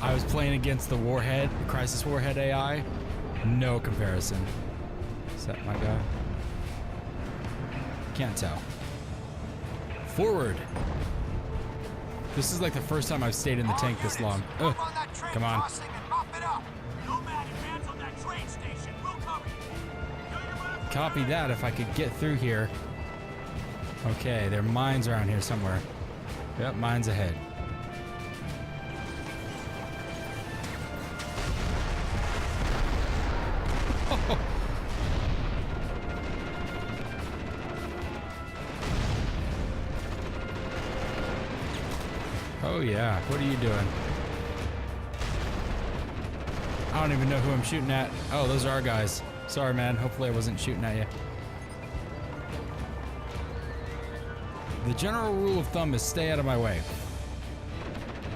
I was playing against the Warhead, Crisis Warhead AI. No comparison. Is that my guy? Can't tell. Forward. This is like the first time I've stayed in the tank this long. Ugh. Come on. Copy that if I could get through here. Okay, there are mines around here somewhere. Yep, mines ahead. Oh yeah, what are you doing? I don't even know who I'm shooting at. Oh, those are our guys. Sorry, man. Hopefully I wasn't shooting at you. The general rule of thumb is stay out of my way.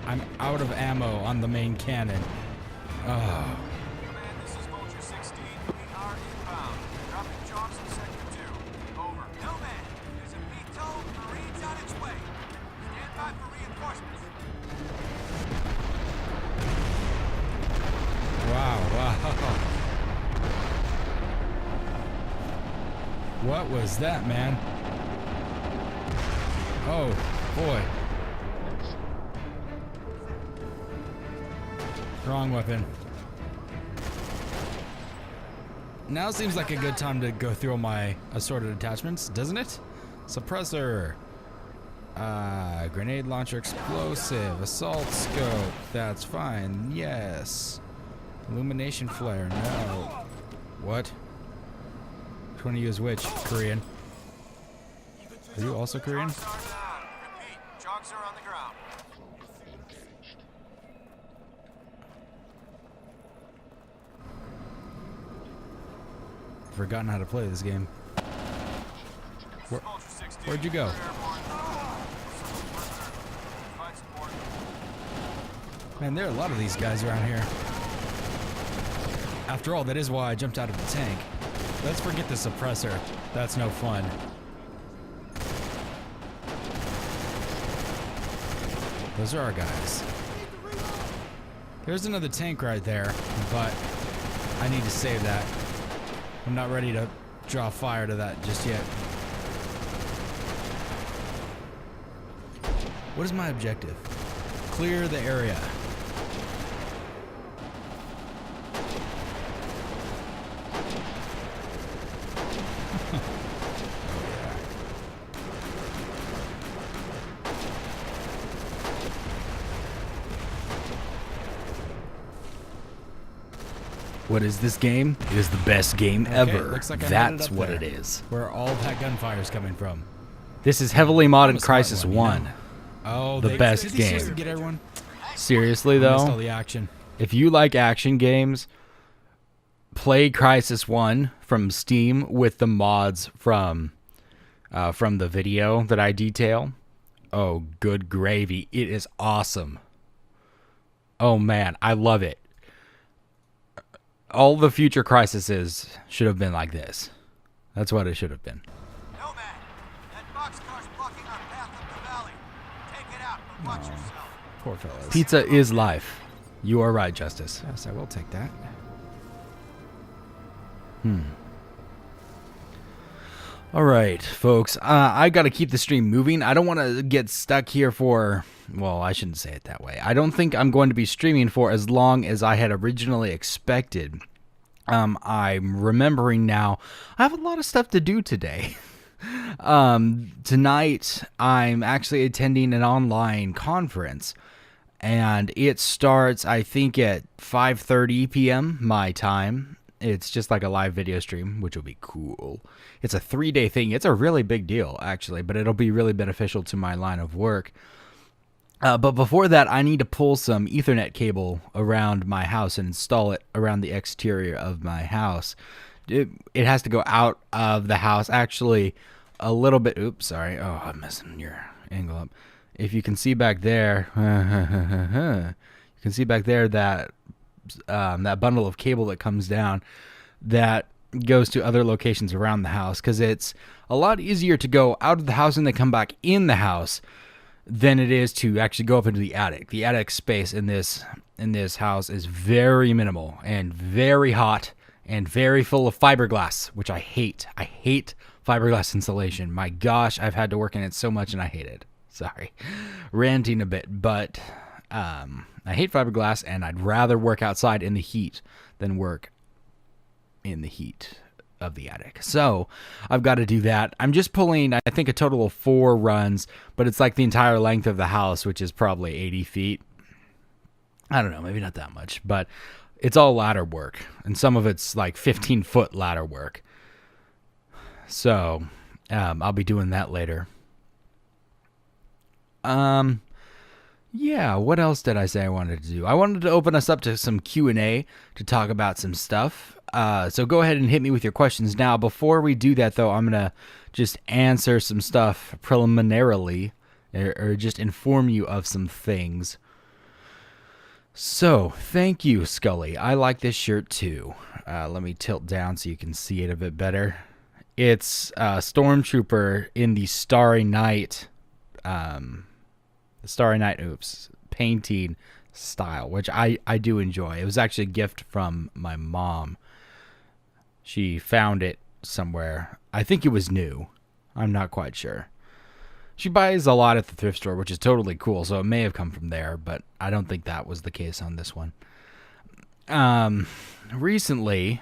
I'm out of ammo on the main cannon. Oh. Command, this is Vulture 16. We are inbound. Dropping jobs in Sector 2. Over. Nomad, there's a VTOL Marines on its way. Stand by for reinforcements. Wow. What was that, man? Oh, boy. Wrong weapon. Now seems like a good time to go through all my assorted attachments, doesn't it? Suppressor. Grenade launcher, explosive, assault scope. That's fine. Yes. Illumination flare. No. What? Which one to use which? Korean. Are you also Korean? Jogs are down. Repeat, jogs are on the ground. Forgotten how to play this game. Vulture 16. Where'd you go? Airborne. Provide support. Man, there are a lot of these guys around here. After all, that is why I jumped out of the tank. Let's forget the suppressor. That's no fun. Those are our guys. There's another tank right there, but I need to save that. I'm not ready to draw fire to that just yet. What is my objective? Clear the area. What is this game? It is the best game Okay, ever. looks like I made it That's up what there. it is. Where all that gunfire is coming from. This is heavily I'm a modded smart Crisis one, you 1. know. Oh, The they, best did they seriously game. Get everyone. Seriously I missed all though, the action. if you like action games, play Crisis 1 from Steam with the mods from the video that I detail. Oh, good gravy. It is awesome. Oh man, I love it. All the future Crises should have been like this. That's what it should have been. Nomad, that boxcar's blocking our path up the valley. Take it out, but watch yourself. Poor fellas. Pizza is life. You are right, Justice. Yes, I will take that. All right, folks. I got to keep the stream moving. I don't want to get stuck here for... Well, I shouldn't say it that way. I don't think I'm going to be streaming for as long as I had originally expected. I'm remembering now, I have a lot of stuff to do today. Tonight, I'm actually attending an online conference. And it starts, I think, at 5:30 p.m. my time. It's just like a live video stream, which will be cool. It's a 3-day thing. It's a really big deal, actually, but it'll be really beneficial to my line of work. But before that, I need to pull some Ethernet cable around my house and install it around the exterior of my house. It has to go out of the house, actually, a little bit. Oops, sorry. Oh, I'm messing your angle up. If you can see back there, you can see back there that that bundle of cable that comes down that goes to other locations around the house, because it's a lot easier to go out of the house and then come back in the house than it is to actually go up into the attic. The attic space in this house is very minimal and very hot and very full of fiberglass, which I hate. I hate fiberglass insulation. My gosh, I've had to work in it so much and I hate it. Sorry, ranting a bit, but I hate fiberglass, and I'd rather work outside in the heat than work in the heat of the attic. So I've got to do that. I'm just pulling, I think, a total of 4 runs, but it's like the entire length of the house, which is probably 80 feet. I don't know, maybe not that much, but it's all ladder work, and some of it's like 15-foot ladder work. So I'll be doing that later. Yeah, what else did I say I wanted to do? I wanted to open us up to some Q&A to talk about some stuff. So go ahead and hit me with your questions now. Before we do that, though, I'm going to just answer some stuff preliminarily, or just inform you of some things. So, thank you, Scully. I like this shirt too. Let me tilt down so you can see it a bit better. It's Stormtrooper in the Starry Night, painting style, which I do enjoy. It was actually a gift from my mom. She found it somewhere. I think it was new. I'm not quite sure. She buys a lot at the thrift store, which is totally cool, so it may have come from there, but I don't think that was the case on this one. Recently,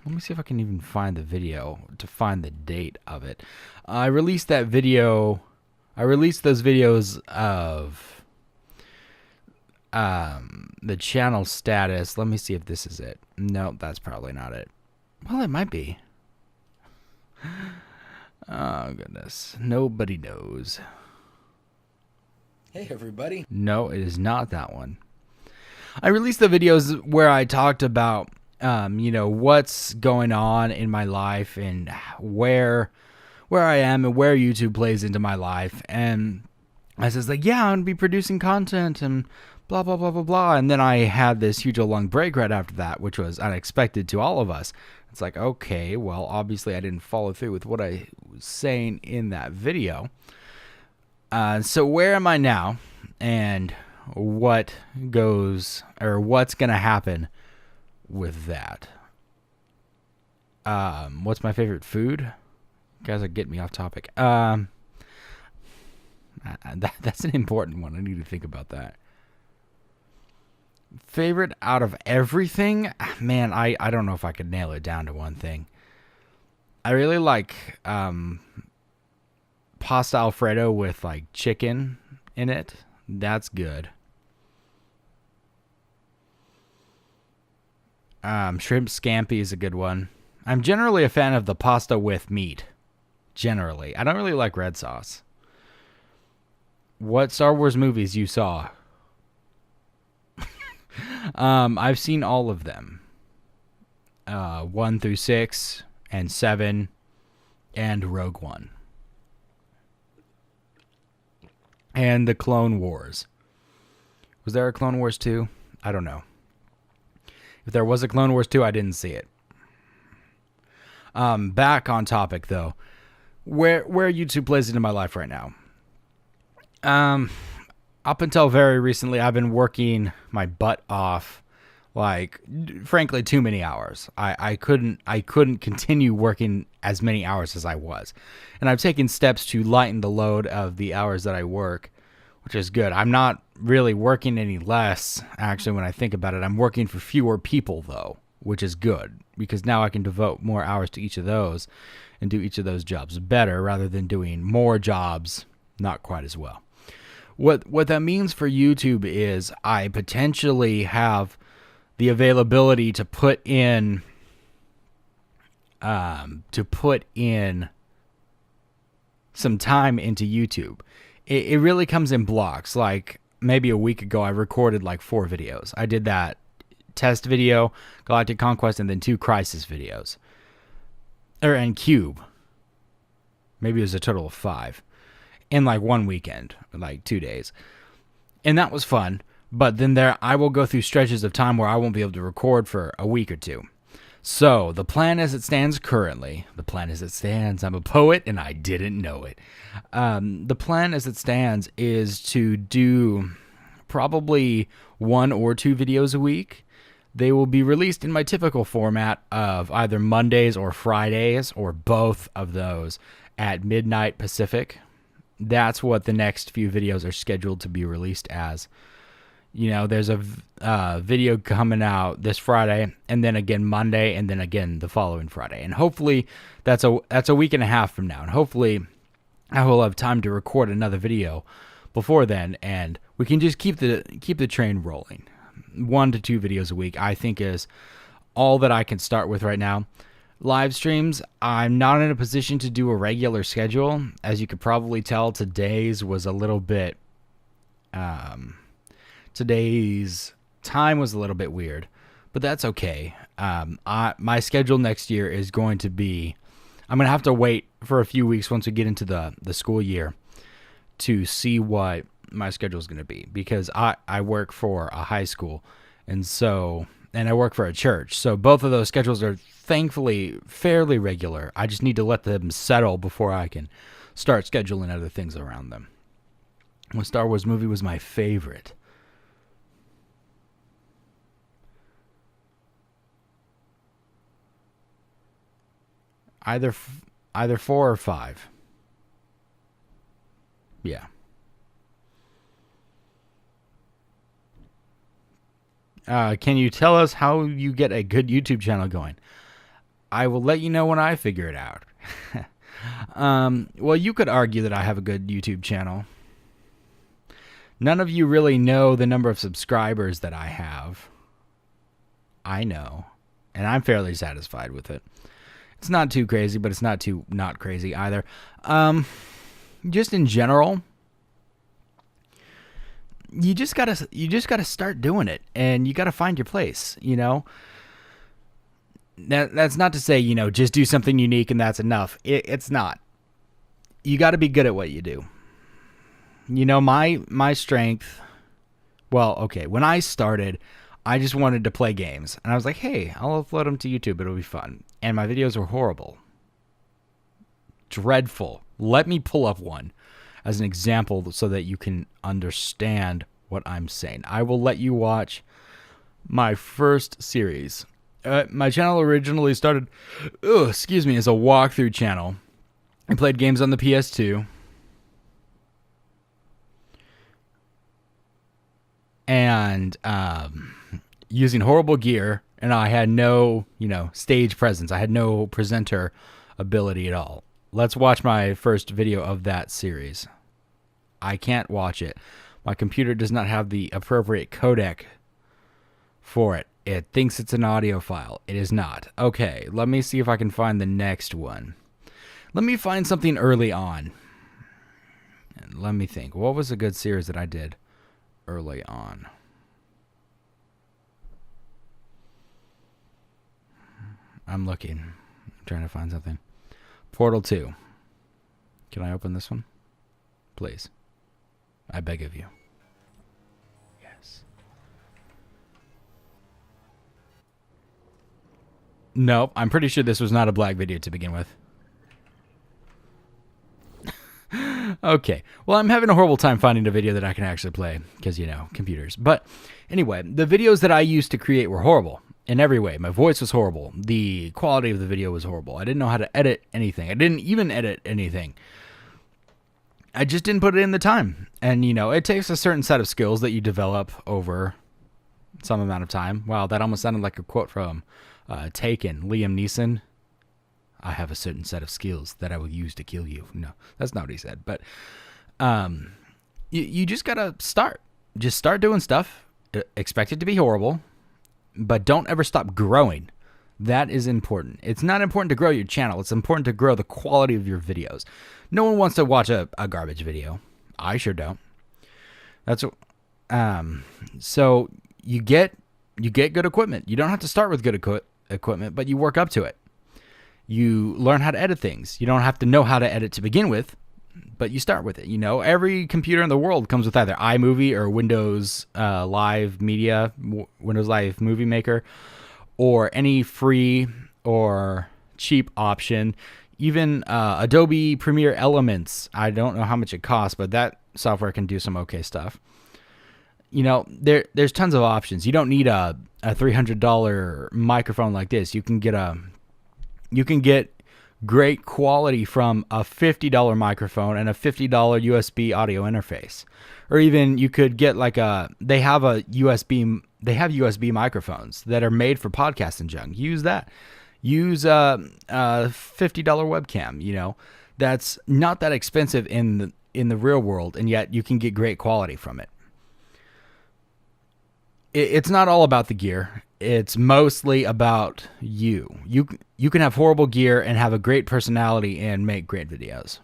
let me see if I can even find the video to find the date of it. I released those videos of the channel status. Let me see if this is it. No, that's probably not it. Well, it might be. Oh, goodness. Nobody knows. Hey, everybody. No, it is not that one. I released the videos where I talked about, what's going on in my life and where I am and where YouTube plays into my life. And I says, like, yeah, I'm going to be producing content and blah, blah, blah, blah, blah. And then I had this huge long break right after that, which was unexpected to all of us. It's like, okay, well, obviously I didn't follow through with what I was saying in that video. So where am I now? And what's going to happen with that? What's my favorite food? You guys are getting me off topic. That's an important one. I need to think about that. Favorite out of everything? Man, I don't know if I could nail it down to one thing. I really like pasta Alfredo with like chicken in it. That's good. Shrimp scampi is a good one. I'm generally a fan of the pasta with meat. Generally. I don't really like red sauce. What Star Wars movies you saw? I've seen all of them. 1 through 6 and 7 and Rogue One. And the Clone Wars. Was there a Clone Wars 2? I don't know. If there was a Clone Wars 2, I didn't see it. Back on topic though. Where YouTube plays into my life right now. Up until very recently, I've been working my butt off, like, frankly, too many hours. I couldn't continue working as many hours as I was. And I've taken steps to lighten the load of the hours that I work, which is good. I'm not really working any less, actually, when I think about it. I'm working for fewer people, though, which is good, because now I can devote more hours to each of those and do each of those jobs better rather than doing more jobs not quite as well. What that means for YouTube is I potentially have the availability to put in some time into YouTube. It really comes in blocks. Like maybe a week ago, I recorded like 4 videos. I did that test video, Galactic Conquest, and then 2 Crisis videos. And Cube. Maybe it was a total of 5. In like one weekend, like 2 days. And that was fun. But then I will go through stretches of time where I won't be able to record for a week or 2. So the plan as it stands currently, I'm a poet and I didn't know it. The plan as it stands is to do probably 1 or 2 videos a week. They will be released in my typical format of either Mondays or Fridays or both of those at midnight Pacific. That's what the next few videos are scheduled to be released as. You know, there's a video coming out this Friday, and then again Monday, and then again the following Friday. And hopefully that's a week and a half from now. And hopefully I will have time to record another video before then, and we can just keep the train rolling. 1 to 2 videos a week, I think, is all that I can start with right now. Live streams, I'm not in a position to do a regular schedule. As you could probably tell, today's was a little bit... today's time was a little bit weird, but that's okay. My schedule next year is going to be... I'm going to have to wait for a few weeks once we get into the school year to see what my schedule is going to be, because I work for a high school, and I work for a church. So both of those schedules are thankfully fairly regular. I just need to let them settle before I can start scheduling other things around them. What Star Wars movie was my favorite? Either 4 or 5. Yeah. Can you tell us how you get a good YouTube channel going? I will let you know when I figure it out. Well, you could argue that I have a good YouTube channel. None of you really know the number of subscribers that I have. I know. And I'm fairly satisfied with it. It's not too crazy, but it's not too not crazy either. Just in general, you just gotta start doing it, and you gotta find your place. You know, that's not to say, you know, just do something unique and that's enough. It's not. You got to be good at what you do. You know, my strength. Well, okay, when I started, I just wanted to play games, and I was like, hey, I'll upload them to YouTube. It'll be fun. And my videos were horrible. Dreadful. Let me pull up one as an example so that you can understand what I'm saying. I will let you watch my first series. My channel originally started, as a walkthrough channel. I played games on the PS2. And using horrible gear, and I had no, stage presence. I had no presenter ability at all. Let's watch my first video of that series. I can't watch it. My computer does not have the appropriate codec for it. It thinks it's an audio file. It is not. Okay, let me see if I can find the next one. Let me find something early on. And let me think. What was a good series that I did early on? I'm looking. I'm trying to find something. Portal 2. Can I open this one? Please. I beg of you. Yes. Nope. I'm pretty sure this was not a black video to begin with. Okay. Well, I'm having a horrible time finding a video that I can actually play because, computers. But anyway, the videos that I used to create were horrible in every way. My voice was horrible. The quality of the video was horrible. I didn't know how to edit anything. I didn't even edit anything. I just didn't put it in the time. And, it takes a certain set of skills that you develop over some amount of time. Wow, that almost sounded like a quote from Taken, Liam Neeson. I have a certain set of skills that I will use to kill you. No, that's not what he said. But you just got to start. Just start doing stuff. Expect it to be horrible. But don't ever stop growing. That is important. It's not important to grow your channel. It's important to grow the quality of your videos. No one wants to watch a garbage video. I sure don't. That's so you get good equipment. You don't have to start with good equipment, but you work up to it. You learn how to edit things. You don't have to know how to edit to begin with, but you start with it. Every computer in the world comes with either iMovie or Windows Live Media, Windows Live Movie Maker, or any free or cheap option. Even Adobe Premiere Elements. I don't know how much it costs, but that software can do some okay stuff. There's tons of options. You don't need a $300 microphone like this. You can get great quality from a $50 microphone and a $50 USB audio interface. Or even you could get they have USB microphones that are made for podcasting junk. Use that. Use a $50 webcam, that's not that expensive in the real world, and yet you can get great quality from it. It's not all about the gear. It's mostly about you. You can have horrible gear and have a great personality and make great videos.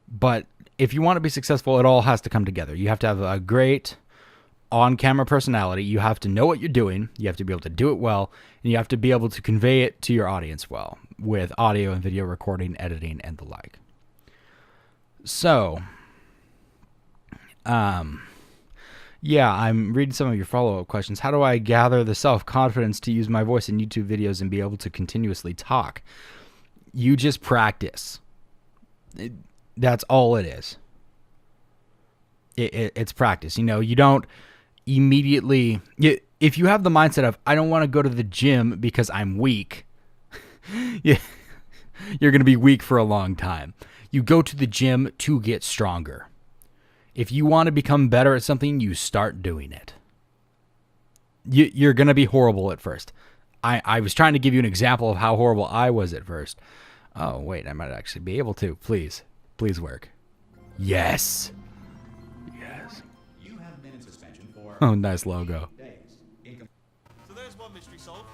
But if you want to be successful, it all has to come together. You have to have a great on-camera personality. You have to know what you're doing. You have to be able to do it well, and you have to be able to convey it to your audience well with audio and video recording, editing, and the like. So, Yeah, I'm reading some of your follow-up questions. How do I gather the self-confidence to use my voice in YouTube videos and be able to continuously talk? You just practice. That's all it is. It's practice. You know, you don't immediately... If you have the mindset of, I don't want to go to the gym because I'm weak, you're going to be weak for a long time. You go to the gym to get stronger. If you want to become better at something, you start doing it. You're going to be horrible at first. I was trying to give you an example of how horrible I was at first. Oh, wait, I might actually be able to. Please work. Yes. Yes. You have been in suspension for Oh, nice logo. days. So there's one mystery solved.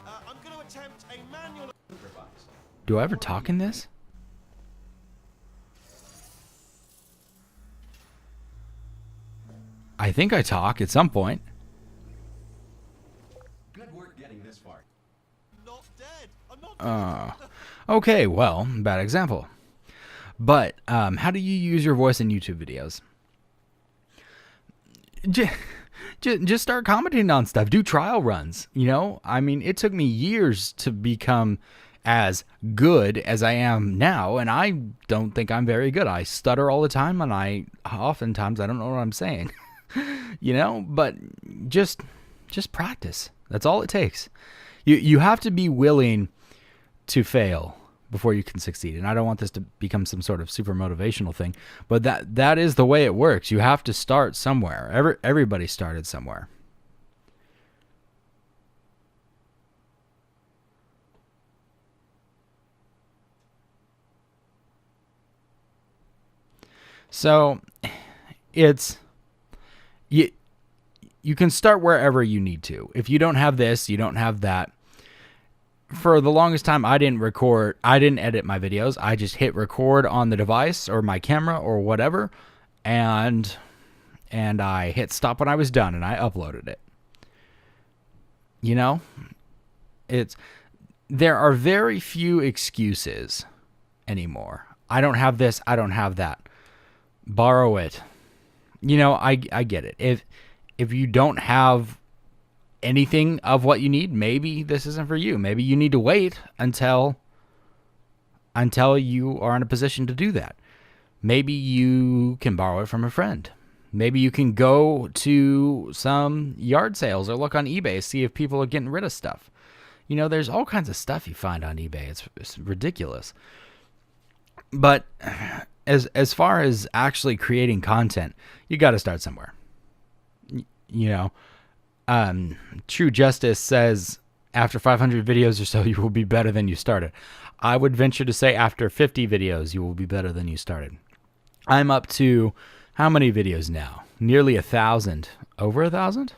I'm going to attempt a manual... Do I ever talk in this? I think I talk at some point. Good work getting this far. Not dead. I'm not dead. Okay, well, bad example. But how do you use your voice in YouTube videos? Just start commenting on stuff. Do trial runs. You know, I mean, it took me years to become as good as I am now, and I don't think I'm very good. I stutter all the time, and oftentimes I don't know what I'm saying. You know, but just practice. That's all it takes. You have to be willing to fail before you can succeed. And I don't want this to become some sort of super motivational thing, but that is the way it works. You have to start somewhere. Everybody started somewhere. So it's you can start wherever you need to. If you don't have this, you don't have that. For the longest time, I didn't edit my videos. I just hit record on the device or my camera or whatever, and I hit stop when I was done, and I uploaded it. You know, there are very few excuses anymore. I don't have this, I don't have that. Borrow it. You know, I get it. If you don't have anything of what you need, maybe this isn't for you. Maybe you need to wait until you are in a position to do that. Maybe you can borrow it from a friend. Maybe you can go to some yard sales or look on eBay, see if people are getting rid of stuff. You know, there's all kinds of stuff you find on eBay. It's ridiculous. But as far as actually creating content, you got to start somewhere. You know, True Justice says after 500 videos or so, you will be better than you started. I would venture to say after 50 videos, you will be better than you started. I'm up to how many videos now? Nearly 1,000. Over 1,000?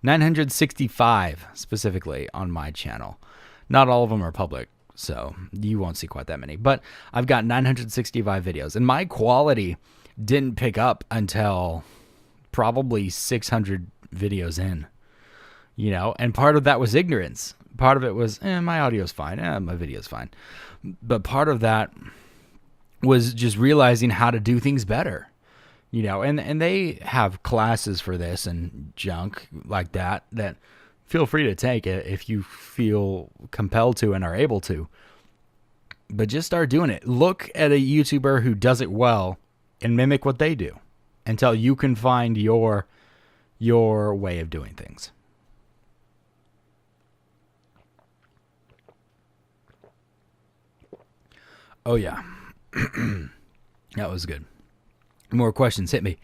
965 specifically on my channel. Not all of them are public, so you won't see quite that many. But I've got 965 videos, and my quality didn't pick up until probably 600 videos in, you know, and part of that was ignorance. Part of it was, my audio's fine, my video's fine. But part of that was just realizing how to do things better, you know, and they have classes for this and junk like that feel free to take it if you feel compelled to and are able to. But just start doing it. Look at a YouTuber who does it well and mimic what they do until you can find your way of doing things. Oh yeah. That was good. More questions, hit me.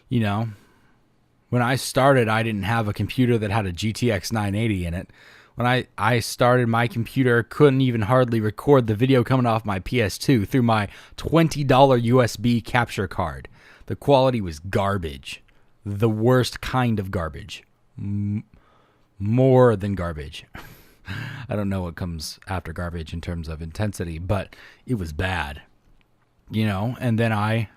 You know, when I started, I didn't have a computer that had a GTX 980 in it. When I started, my computer couldn't even hardly record the video coming off my PS2 through my $20 USB capture card. The quality was garbage. The worst kind of garbage. More than garbage. I don't know what comes after garbage in terms of intensity, but it was bad. You know, and then I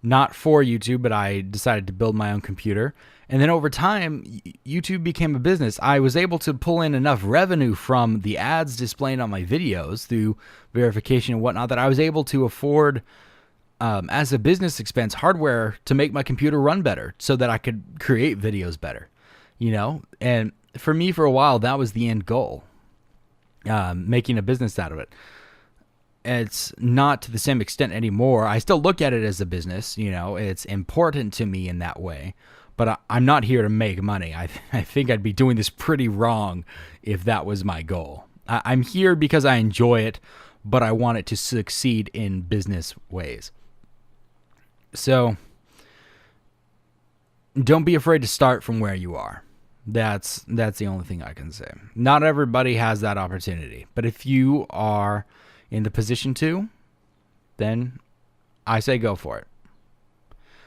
not for YouTube, but I decided to build my own computer. And then over time, YouTube became a business. I was able to pull in enough revenue from the ads displayed on my videos through verification and whatnot that I was able to afford, as a business expense, hardware to make my computer run better so that I could create videos better, you know? And for me, for a while, that was the end goal, making a business out of it. It's not to the same extent anymore. I still look at it as a business, you know, it's important to me in that way, but I'm not here to make money. I think I'd be doing this pretty wrong if that was my goal. I'm here because I enjoy it, but I want it to succeed in business ways. So don't be afraid to start from where you are. That's the only thing I can say. Not everybody has that opportunity, but if you are in the position to, then I say go for it.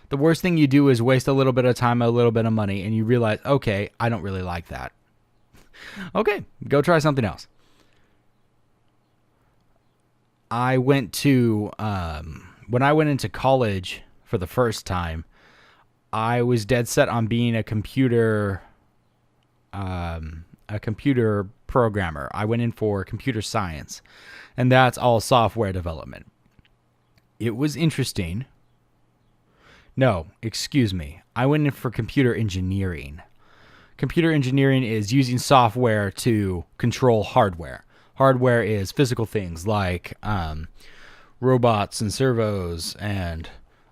The worst thing you do is waste a little bit of time, a little bit of money, and you realize, okay, I don't really like that. Okay, go try something else. I went to, when I went into college for the first time, I was dead set on being a computer programmer. I went in for computer science, and that's all software development. It was interesting. No, excuse me. I went in for computer engineering. Computer engineering is using software to control hardware. Hardware is physical things like robots and servos, and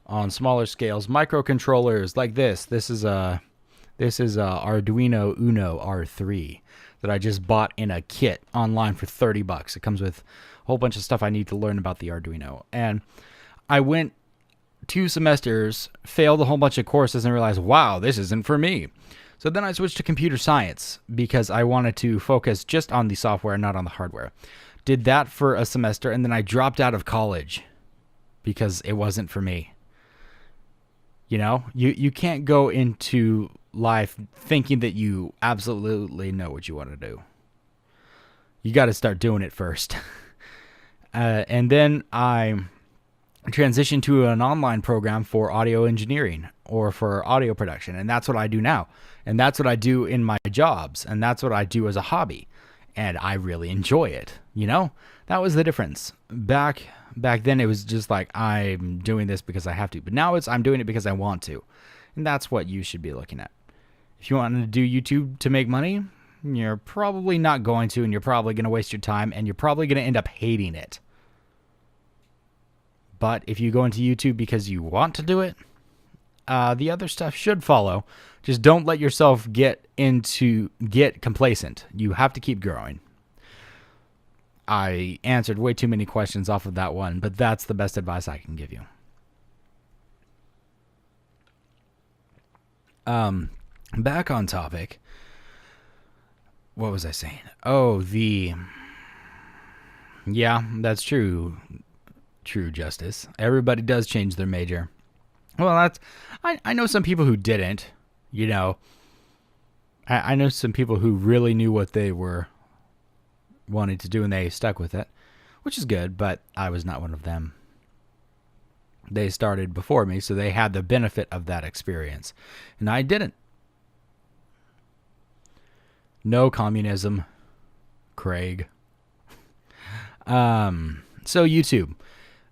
on smaller scales, microcontrollers like this. This is a Arduino Uno R3 that I just bought in a kit online for $30. It comes with a whole bunch of stuff I need to learn about the Arduino. And I went 2 semesters, failed a whole bunch of courses, and realized, wow, this isn't for me. So then I switched to computer science because I wanted to focus just on the software, not on the hardware. Did that for a semester, and then I dropped out of college because it wasn't for me. You know, you can't go into life thinking that you absolutely know what you want to do. You got to start doing it first. And then I transitioned to an online program for audio engineering or for audio production. And that's what I do now. And that's what I do in my jobs. And that's what I do as a hobby. And I really enjoy it. You know, that was the difference. Back then it was just like, I'm doing this because I have to. But now I'm doing it because I want to. And that's what you should be looking at. If you want to do YouTube to make money, you're probably not going to, and you're probably going to waste your time, and you're probably going to end up hating it. But if you go into YouTube because you want to do it, the other stuff should follow. Just don't let yourself get complacent. You have to keep growing. I answered way too many questions off of that one, but that's the best advice I can give you. Back on topic. What was I saying? Oh, yeah, that's true. True, Justice. Everybody does change their major. Well, I know some people who didn't, you know. I know some people who really knew what they were wanting to do and they stuck with it, which is good, but I was not one of them. They started before me, so they had the benefit of that experience, and I didn't. No communism, Craig. So YouTube.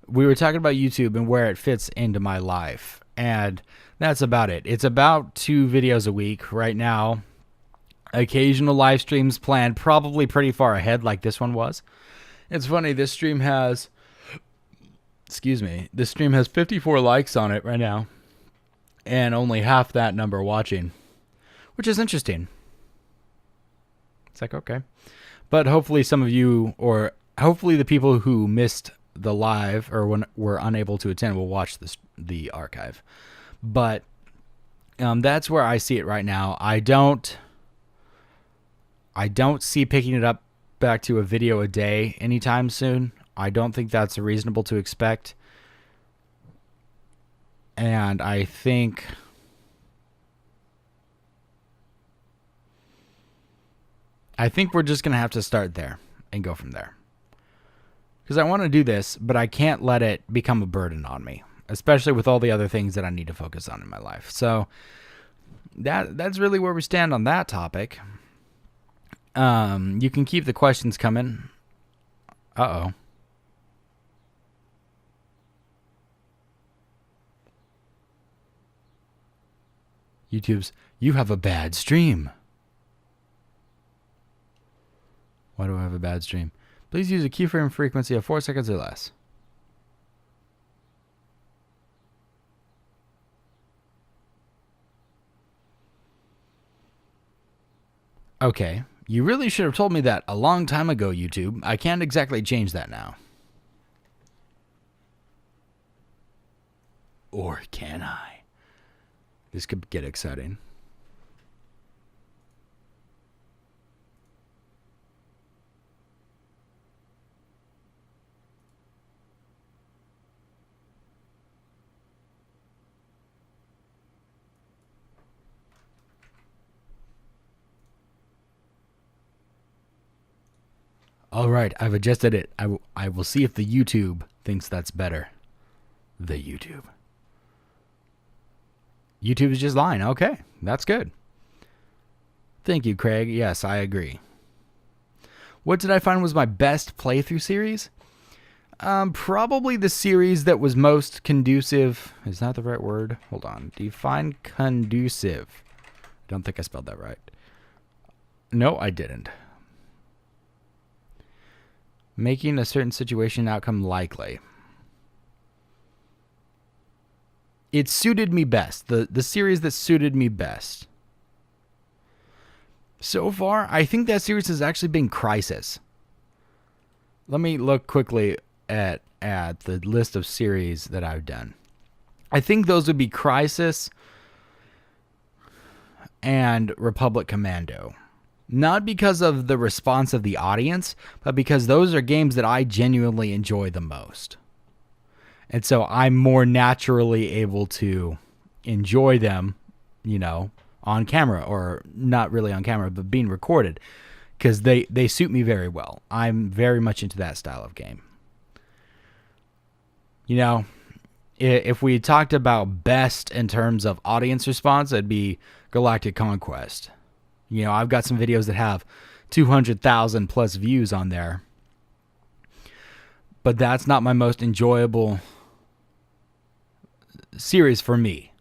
We were talking about YouTube and where it fits into my life, and that's about it. It's about 2 videos a week right now. Occasional live streams planned, probably pretty far ahead like this one was. It's funny, this stream has 54 likes on it right now, and only half that number watching, which is interesting. It's like, okay. But hopefully some of you, or hopefully the people who missed the live or were unable to attend will watch the archive. But that's where I see it right now. I don't see picking it up back to a video a day anytime soon. I don't think that's reasonable to expect. And I think we're just going to have to start there and go from there. Because I want to do this, but I can't let it become a burden on me. especially with all the other things that I need to focus on in my life. So that's really where we stand on that topic. You can keep the questions coming. Uh-oh. YouTube's, you have a bad stream. Why do I have a bad stream? Please use a keyframe frequency of 4 seconds or less. Okay, you really should have told me that a long time ago, YouTube. I can't exactly change that now. Or can I? This could get exciting. All right, I've adjusted it. I will see if the YouTube thinks that's better. The YouTube. YouTube is just lying. Okay, that's good. Thank you, Craig. Yes, I agree. What did I find was my best playthrough series? Probably the series that was most conducive. Is that the right word? Hold on. Define conducive. Don't think I spelled that right. No, I didn't. Making a certain situation outcome likely. It suited me best. The series that suited me best. So far, I think that series has actually been Crisis. Let me look quickly at the list of series that I've done. I think those would be Crisis and Republic Commando. Not because of the response of the audience, but because those are games that I genuinely enjoy the most. And so I'm more naturally able to enjoy them, you know, on camera, or not really on camera, but being recorded, because they suit me very well. I'm very much into that style of game. You know, if we talked about best in terms of audience response, it'd be Galactic Conquest. You know, I've got some videos that have 200,000 plus views on there, but that's not my most enjoyable series for me.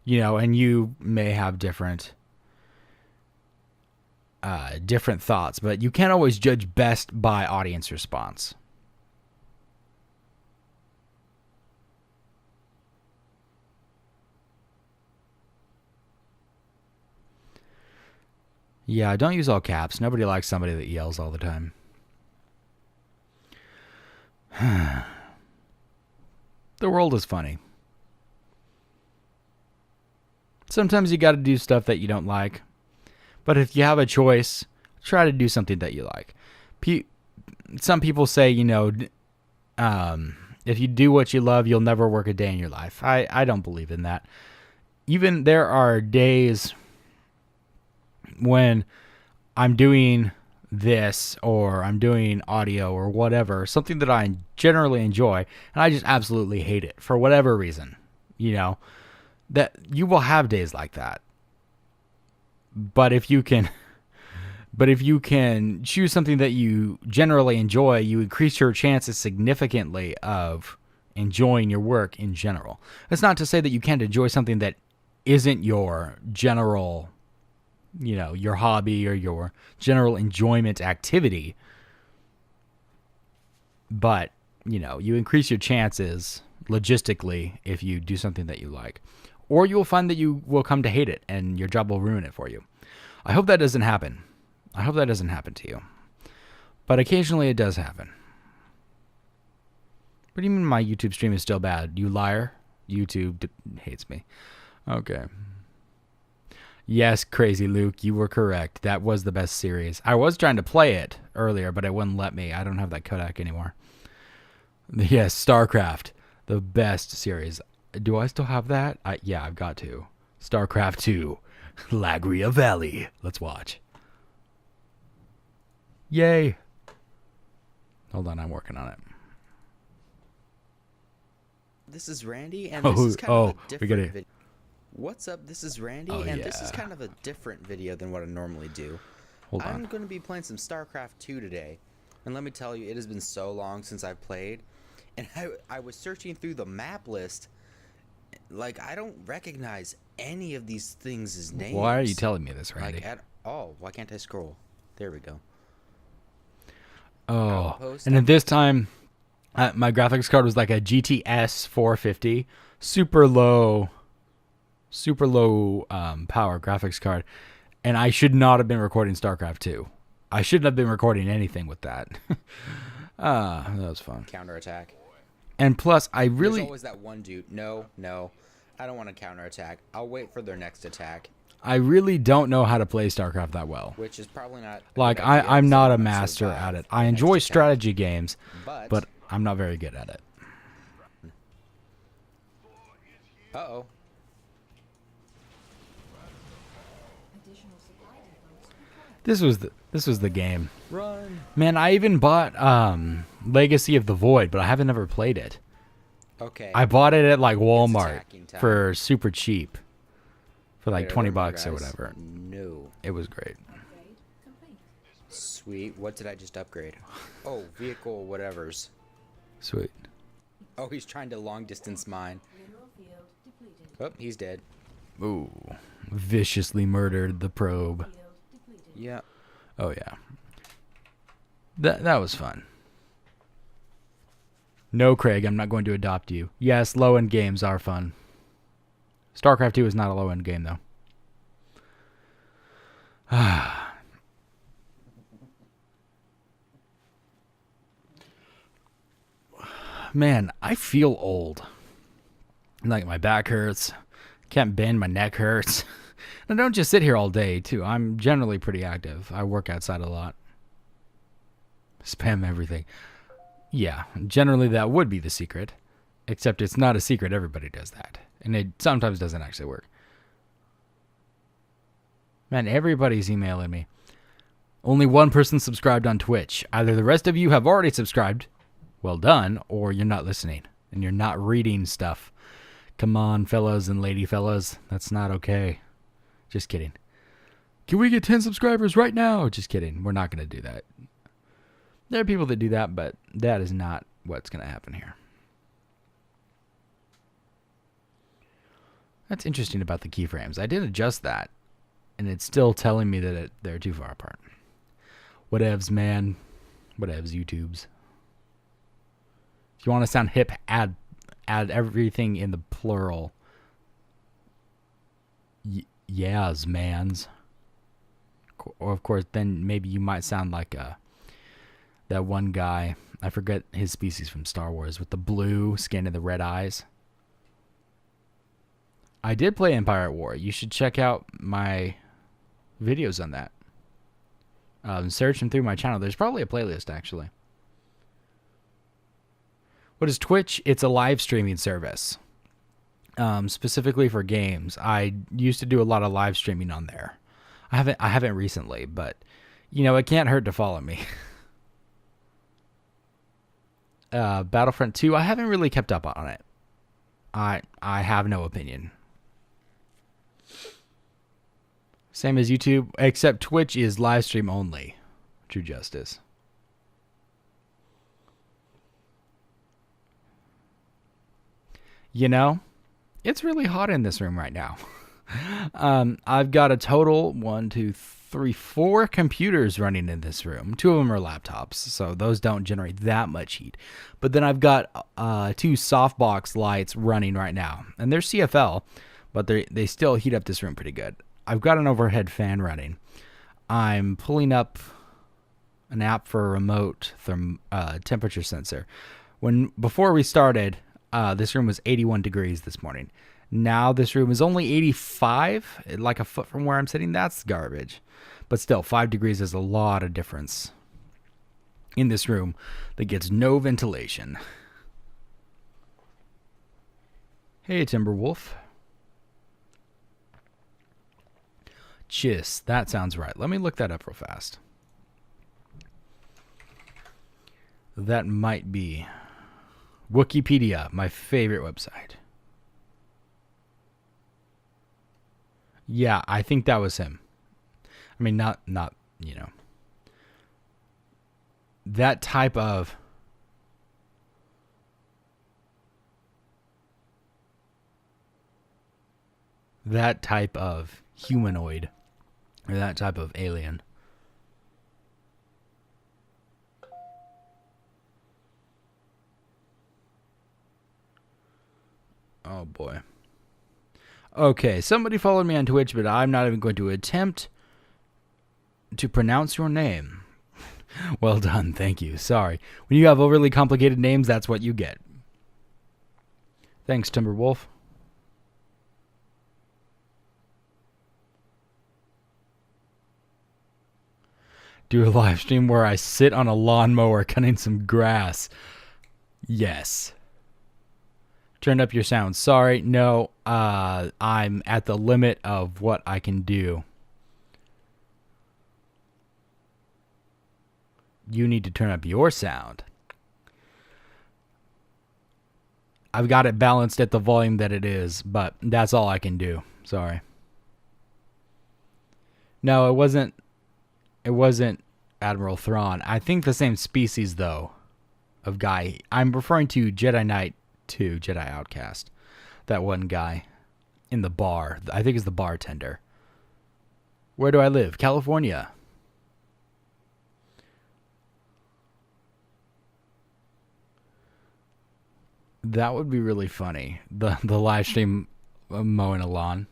You know, and you may have different thoughts, but you can't always judge best by audience response. Yeah, don't use all caps. Nobody likes somebody that yells all the time. The world is funny. Sometimes you got to do stuff that you don't like. But if you have a choice, try to do something that you like. Some people say, you know, if you do what you love, you'll never work a day in your life. I don't believe in that. Even there are days when I'm doing this, or I'm doing audio or whatever, something that I generally enjoy, and I just absolutely hate it for whatever reason. You know, that you will have days like that. But if you can choose something that you generally enjoy, you increase your chances significantly of enjoying your work in general. That's not to say that you can't enjoy something that isn't your general, you know, your hobby or your general enjoyment activity. But, you know, you increase your chances logistically if you do something that you like. Or you will find that you will come to hate it and your job will ruin it for you. I hope that doesn't happen. I hope that doesn't happen to you. But occasionally it does happen. What do you mean my YouTube stream is still bad? You liar. YouTube hates me. Okay. Yes, Crazy Luke, you were correct. That was the best series. I was trying to play it earlier, but it wouldn't let me. I don't have that codec anymore. Yes, StarCraft, the best series. Do I still have that? Yeah, I've got to. StarCraft 2, Lagria Valley. Let's watch. Yay. Hold on, I'm working on it. This is Randy, and this is kind of a different video. What's up? This is Randy, and this is kind of a different video than what I normally do. I'm going to be playing some StarCraft 2 today, and let me tell you, it has been so long since I've played, and I was searching through the map list, like, I don't recognize any of these things as names. Why are you telling me this, Randy? Like, at all. Why can't I scroll? There we go. Oh, and at this time, my graphics card was like a GTS 450, super low power graphics card, and I should not have been recording StarCraft 2. I shouldn't have been recording anything with that. That was fun. Counterattack. And plus, there's always that one dude. No, I don't want to counterattack. I'll wait for their next attack. I really don't know how to play StarCraft that well. Which is probably not... Like, I'm not a master at it. I enjoy strategy games, but I'm not very good at it. Uh-oh. This was the game. Run. Man, I even bought Legacy of the Void, but I haven't ever played it. Okay. I bought it at like Walmart for super cheap. For like $20 or whatever. No. It was great. Sweet. What did I just upgrade? Oh, vehicle whatevers. Sweet. Oh, he's trying to long distance mine. Oh, he's dead. Ooh. Viciously murdered the probe. Yeah. Oh yeah. That was fun. No, Craig, I'm not going to adopt you. Yes, low-end games are fun. StarCraft 2 is not a low-end game, though. Man, I feel old. Like, my back hurts. Can't bend, my neck hurts. And I don't just sit here all day, too. I'm generally pretty active. I work outside a lot. Spam everything. Yeah, generally that would be the secret. Except it's not a secret. Everybody does that. And it sometimes doesn't actually work. Man, everybody's emailing me. Only one person subscribed on Twitch. Either the rest of you have already subscribed, well done, or you're not listening. And you're not reading stuff. Come on, fellas and lady fellas. That's not okay. Just kidding. Can we get 10 subscribers right now? Just kidding. We're not going to do that. There are people that do that, but that is not what's going to happen here. That's interesting about the keyframes. I did adjust that, and it's still telling me that they're too far apart. Whatevs, man. Whatevs, YouTubes. If you want to sound hip, add everything in the plural. Yes, mans. Or, of course, then maybe you might sound like that one guy. I forget his species from Star Wars with the blue skin and the red eyes. I did play Empire at War. You should check out my videos on that. Search them through my channel. There's probably a playlist, actually. What is Twitch? It's a live streaming service. Specifically for games. I used to do a lot of live streaming on there. I haven't recently, but you know, it can't hurt to follow me. Battlefront 2, I haven't really kept up on it. I have no opinion. Same as YouTube, except Twitch is live stream only. True justice. You know, it's really hot in this room right now. I've got a total 4 computers running in this room. 2 of them are laptops, so those don't generate that much heat. But then I've got 2 softbox lights running right now, and they're CFL, but they still heat up this room pretty good. I've got an overhead fan running. I'm pulling up an app for a remote temperature sensor. Before we started, this room was 81 degrees this morning. Now this room is only 85, like a foot from where I'm sitting. That's garbage. But still, 5 degrees is a lot of difference in this room that gets no ventilation. Hey, Timberwolf. Chiss, that sounds right. Let me look that up real fast. That might be Wikipedia, my favorite website. Yeah, I think that was him. I mean, not you know. That type of humanoid, or that type of alien. Oh boy. Okay, somebody followed me on Twitch, but I'm not even going to attempt to pronounce your name. Well done, thank you. Sorry. When you have overly complicated names, that's what you get. Thanks, Timberwolf. Do a live stream where I sit on a lawnmower cutting some grass. Yes. Turn up your sound. Sorry, no. I'm at the limit of what I can do. You need to turn up your sound. I've got it balanced at the volume that it is, but that's all I can do. Sorry. No, it wasn't Admiral Thrawn. I think the same species, though, of guy. I'm referring to Jedi Knight 2, Jedi Outcast. That one guy in the bar. I think is the bartender. Where do I live? California. That would be really funny. The live stream mowing a lawn.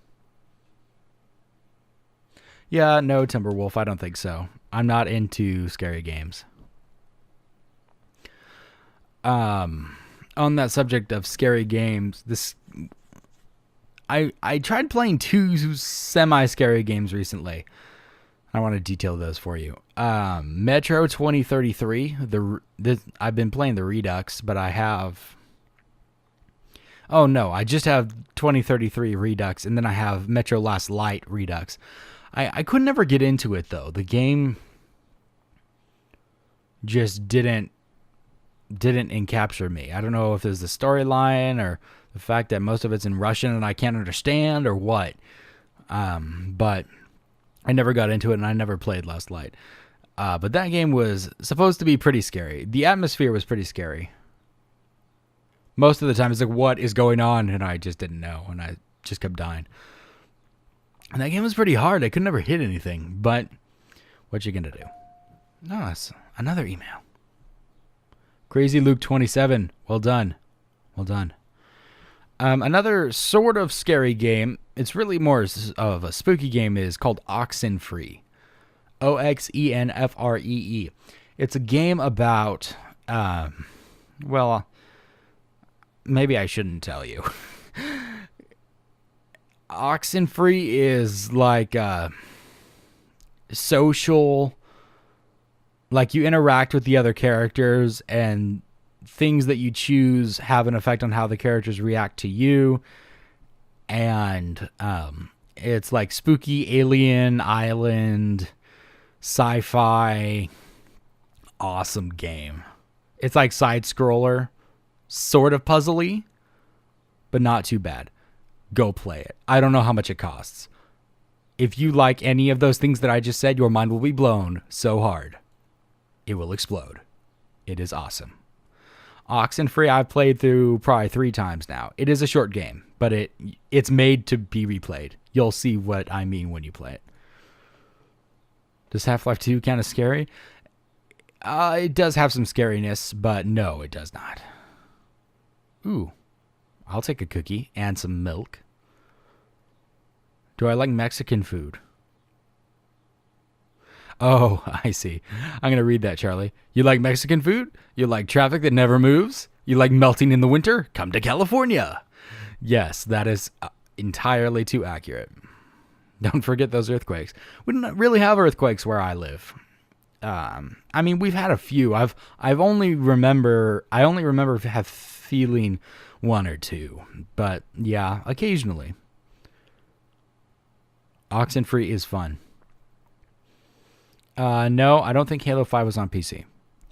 Yeah, no, Timberwolf, I don't think so. I'm not into scary games. On that subject of scary games, I tried playing 2 semi-scary games recently. I want to detail those for you. Metro 2033. I've been playing the Redux, but I have... Oh, no, I just have 2033 Redux, and then I have Metro Last Light Redux. I could never get into it, though. The game just didn't encapture me. I don't know if there's the storyline or the fact that most of it's in Russian and I can't understand or what. But I never got into it, and I never played Last Light. But that game was supposed to be pretty scary. The atmosphere was pretty scary. Most of the time, it's like, what is going on? And I just didn't know, and I just kept dying. And that game was pretty hard. I could never hit anything, but what you gonna do? No, that's another email. Crazy Luke 27. Well done. Well done. Another sort of scary game, it's really more of a spooky game, is called Oxenfree. Oxenfree. It's a game about, well, maybe I shouldn't tell you. Oxenfree is like social, like you interact with the other characters and things that you choose have an effect on how the characters react to you. And it's like spooky alien island, sci-fi, awesome game. It's like side scroller, sort of puzzly, but not too bad. Go play it. I don't know how much it costs. If you like any of those things that I just said, your mind will be blown so hard. It will explode. It is awesome. Oxenfree, I've played through probably 3 times now. It is a short game, but it's made to be replayed. You'll see what I mean when you play it. Does Half-Life 2 kind of scary? It does have some scariness, but no, it does not. Ooh. I'll take a cookie and some milk. Do I like Mexican food? Oh, I see. I'm going to read that, Charlie. You like Mexican food? You like traffic that never moves? You like melting in the winter? Come to California. Yes, that is entirely too accurate. Don't forget those earthquakes. We don't really have earthquakes where I live. I mean, we've had a few. I only remember feeling 1 or 2, but yeah, occasionally. Oxenfree is fun. No, I don't think Halo 5 was on PC.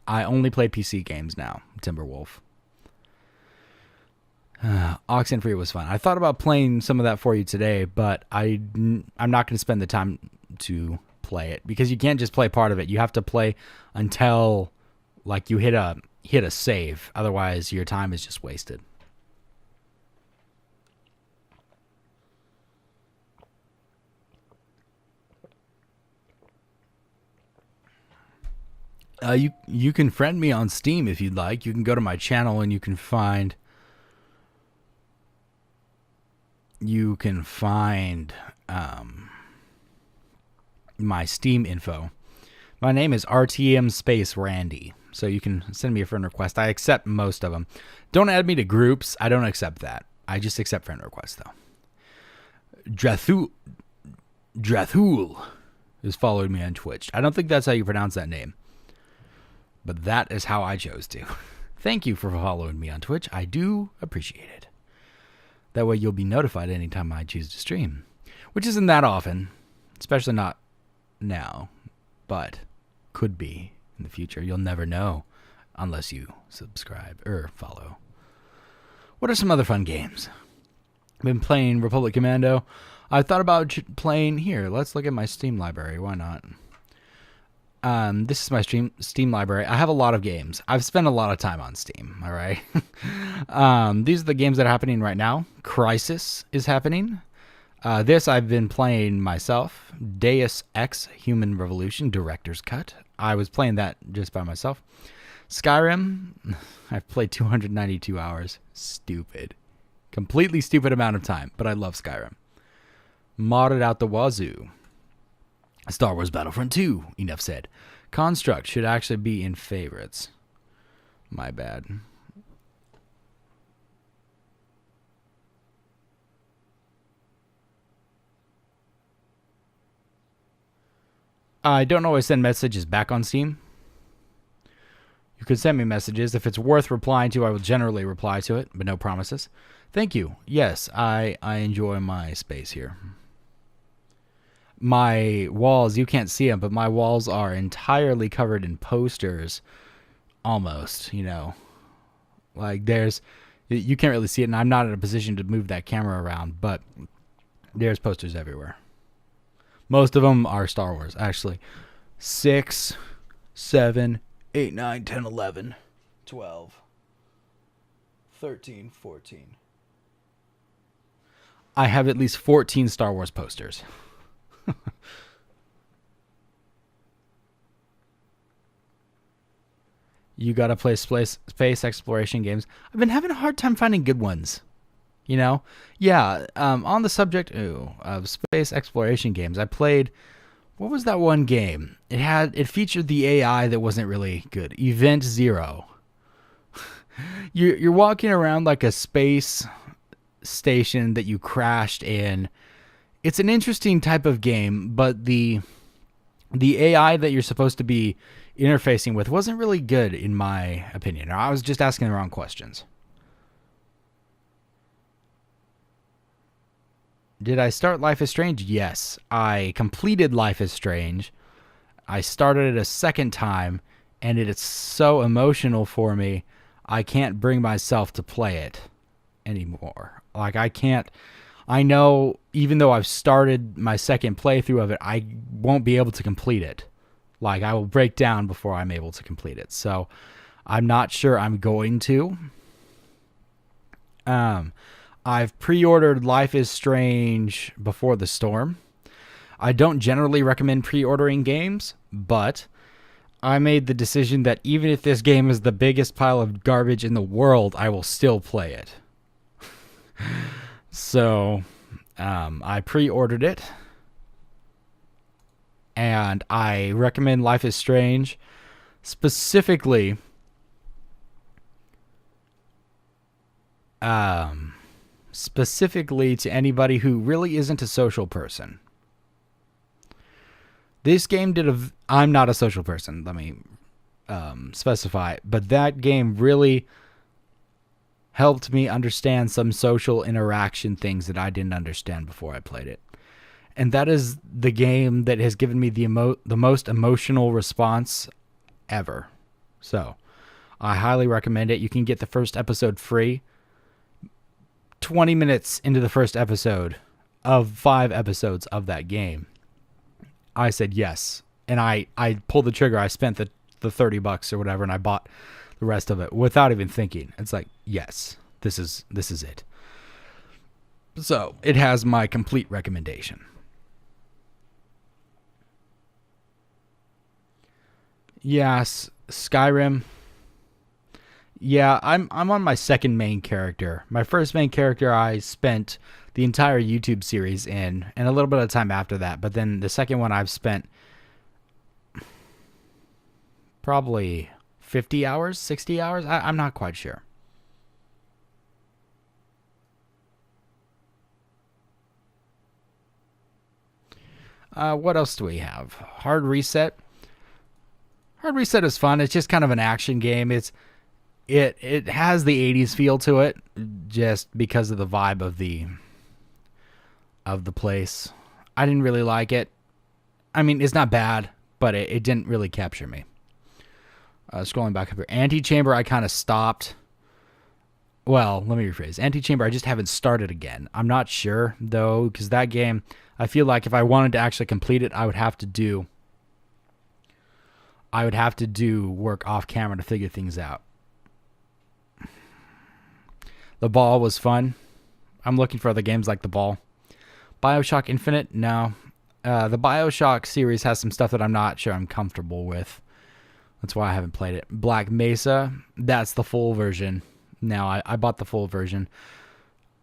I only play PC games now, Timberwolf. Oxenfree was fun. I thought about playing some of that for you today, but I'm not going to spend the time to play it because you can't just play part of it. You have to play until like you hit a save. Otherwise, your time is just wasted. You can friend me on Steam if you'd like. You can go to my channel and you can find my Steam info. My name is RTM Space Randy, so you can send me a friend request. I accept most of them. Don't add me to groups. I don't accept that. I just accept friend requests though. Drathul has followed me on Twitch. I don't think that's how you pronounce that name, but that is how I chose to. Thank you for following me on Twitch. I do appreciate it. That way you'll be notified anytime I choose to stream, which isn't that often, especially not now, but could be in the future. You'll never know unless you subscribe or follow. What are some other fun games? I've been playing Republic Commando. I thought about playing here. Let's look at my Steam library. Why not? This is my Steam library. I have a lot of games. I've spent a lot of time on Steam. All right. These are the games that are happening right now. Crisis is happening. This I've been playing myself. Deus Ex Human Revolution Director's Cut. I was playing that just by myself. Skyrim. I've played 292 hours. Stupid. Completely stupid amount of time, but I love Skyrim. Modded out the wazoo. Star Wars Battlefront 2. Enough said. Construct should actually be in favorites. My bad. I don't always send messages back on Steam. You can send me messages. If it's worth replying to, I will generally reply to it, but no promises. Thank you. Yes, I enjoy my space here. My walls, you can't see them, but my walls are entirely covered in posters. Almost, you know. Like you can't really see it, and I'm not in a position to move that camera around, but there's posters everywhere. Most of them are Star Wars, actually. 6, 7, 8, 9, 10, 11, 12, 13, 14. I have at least 14 Star Wars posters. You gotta play space exploration games. I've been having a hard time finding good ones. You know? Yeah, on the subject of space exploration games, I played, what was that one game? It featured the AI that wasn't really good. Event Zero. You're walking around like a space station that you crashed in. It's an interesting type of game, but the AI that you're supposed to be interfacing with wasn't really good, in my opinion. Or I was just asking the wrong questions. Did I start Life is Strange? Yes. I completed Life is Strange. I started it a second time, and it is so emotional for me, I can't bring myself to play it anymore. Like, I know, even though I've started my second playthrough of it, I won't be able to complete it. Like, I will break down before I'm able to complete it. So, I'm not sure I'm going to. I've pre-ordered Life is Strange Before the Storm. I don't generally recommend pre-ordering games, but I made the decision that even if this game is the biggest pile of garbage in the world, I will still play it. So, I pre-ordered it, and I recommend Life is Strange specifically to anybody who really isn't a social person. This game I'm not a social person, let me specify, but that game really helped me understand some social interaction things that I didn't understand before I played it. And that is the game that has given me the most emotional response ever. So, I highly recommend it. You can get the first episode free. 20 minutes into the first episode of 5 episodes of that game, I said yes. And I pulled the trigger. I spent the $30 or whatever, and I bought the rest of it without even thinking. It's like, yes, this is it. So it has my complete recommendation. Yes, Skyrim. Yeah, I'm on my second main character. My first main character I spent the entire YouTube series in, and a little bit of time after that. But then the second one I've spent probably 50 hours, 60 hours. I'm not quite sure. What else do we have? Hard Reset. Hard Reset is fun. It's just kind of an action game. It has the 80s feel to it, just because of the vibe of the place. I didn't really like it. I mean, it's not bad, but it didn't really capture me. Scrolling back up here. Antichamber, I kind of stopped. Well, let me rephrase. Antichamber, I just haven't started again. I'm not sure, though, because that game, I feel like if I wanted to actually complete it, I would have to do work off camera to figure things out. The Ball was fun. I'm looking for other games like The Ball. BioShock Infinite, no. The BioShock series has some stuff that I'm not sure I'm comfortable with. That's why I haven't played it. Black Mesa, that's the full version. Now, I bought the full version.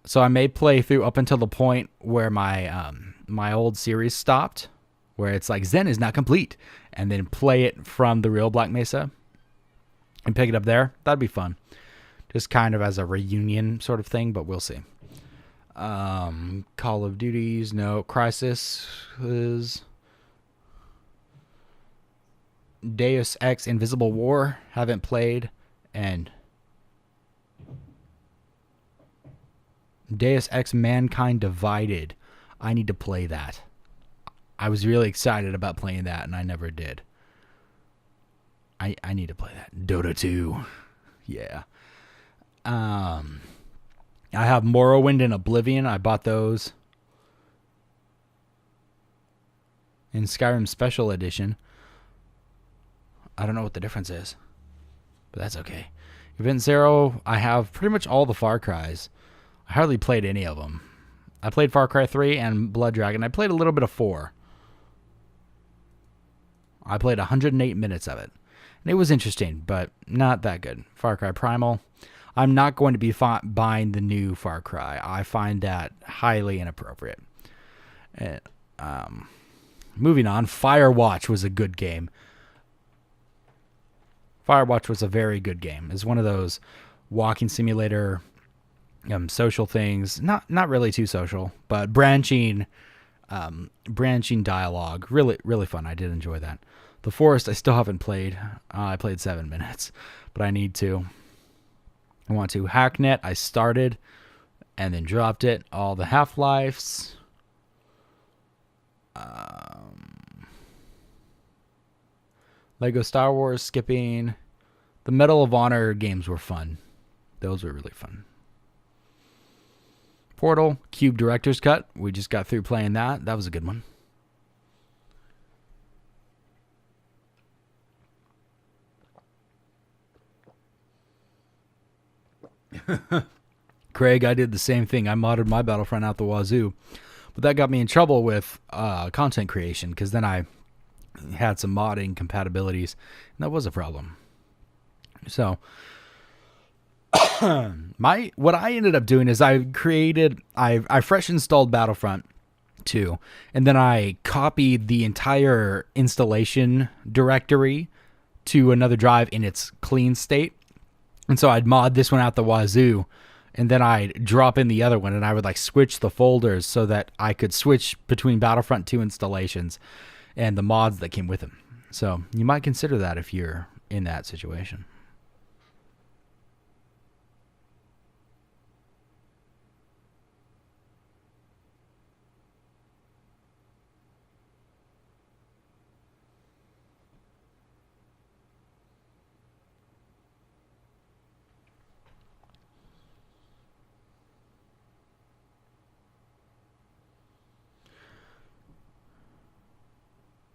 So I may play through up until the point where my old series stopped, where it's like Zen is not complete, and then play it from the real Black Mesa and pick it up there. That'd be fun. Just kind of as a reunion sort of thing, but we'll see. Call of Duties, no. Crysis is... Deus Ex Invisible War, haven't played. And Deus Ex Mankind Divided, I need to play that. I was really excited about playing that, and I never did. I need to play that. Dota 2. Yeah. I have Morrowind and Oblivion. I bought those in Skyrim Special Edition. I don't know what the difference is, but that's okay. Event Zero, I have pretty much all the Far Cries. I hardly played any of them. I played Far Cry 3 and Blood Dragon. I played a little bit of 4. I played 108 minutes of it. And it was interesting, but not that good. Far Cry Primal. I'm not going to be buying the new Far Cry. I find that highly inappropriate. Moving on, Firewatch was a good game. Firewatch was a very good game. It's one of those walking simulator social things. Not really too social, but branching dialogue. Really, really fun. I did enjoy that. The Forest, I still haven't played. I played 7 minutes, but I need to. I want to. Hacknet, I started and then dropped it. All the Half-Lives. Lego Star Wars, skipping. The Medal of Honor games were fun. Those were really fun. Portal, Cube Director's Cut. We just got through playing that. That was a good one. Craig, I did the same thing. I modded my Battlefront out the wazoo. But that got me in trouble with content creation, because then I had some modding compatibilities, and that was a problem. So what I ended up doing is I fresh installed Battlefront 2, and then I copied the entire installation directory to another drive in its clean state. And so I'd mod this one out the wazoo, and then I'd drop in the other one, and I would like switch the folders so that I could switch between Battlefront 2 installations and the mods that came with them. So you might consider that if you're in that situation.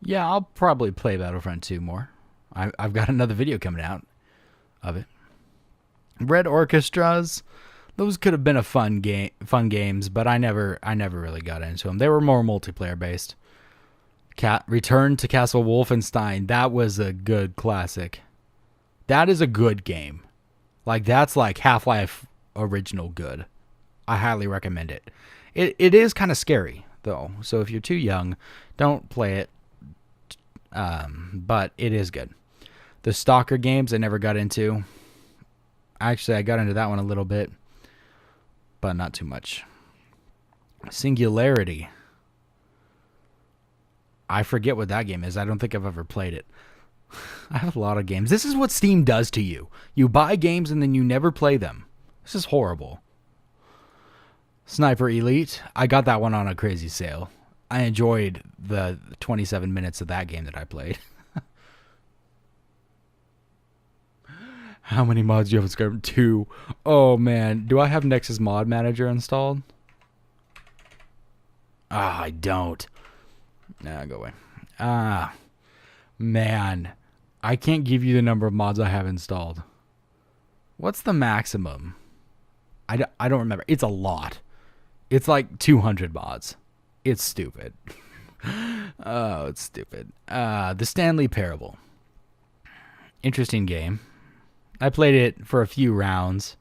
Yeah, I'll probably play Battlefront 2 more. I've got another video coming out of it. Red Orchestras, those could have been a fun games, but I never really got into them. They were more multiplayer based. Return to Castle Wolfenstein, that was a good classic. That is a good game. Like, that's like Half-Life original good. I highly recommend it. It is kind of scary, though. So if you're too young, don't play it. But it is good. The Stalker games I never got into. Actually, I got into that one a little bit, but not too much. Singularity. I forget what that game is. I don't think I've ever played it. I have a lot of games. This is what Steam does to you. You buy games and then you never play them. This is horrible. Sniper Elite. I got that one on a crazy sale. I enjoyed the 27 minutes of that game that I played. How many mods do you have on Skyrim? 2. Oh, man. Do I have Nexus Mod Manager installed? Ah, I don't. Nah, go away. Ah, man. I can't give you the number of mods I have installed. What's the maximum? I don't remember. It's a lot. It's like 200 mods. It's stupid. Oh, it's stupid. The Stanley Parable. Interesting game. I played it for a few rounds.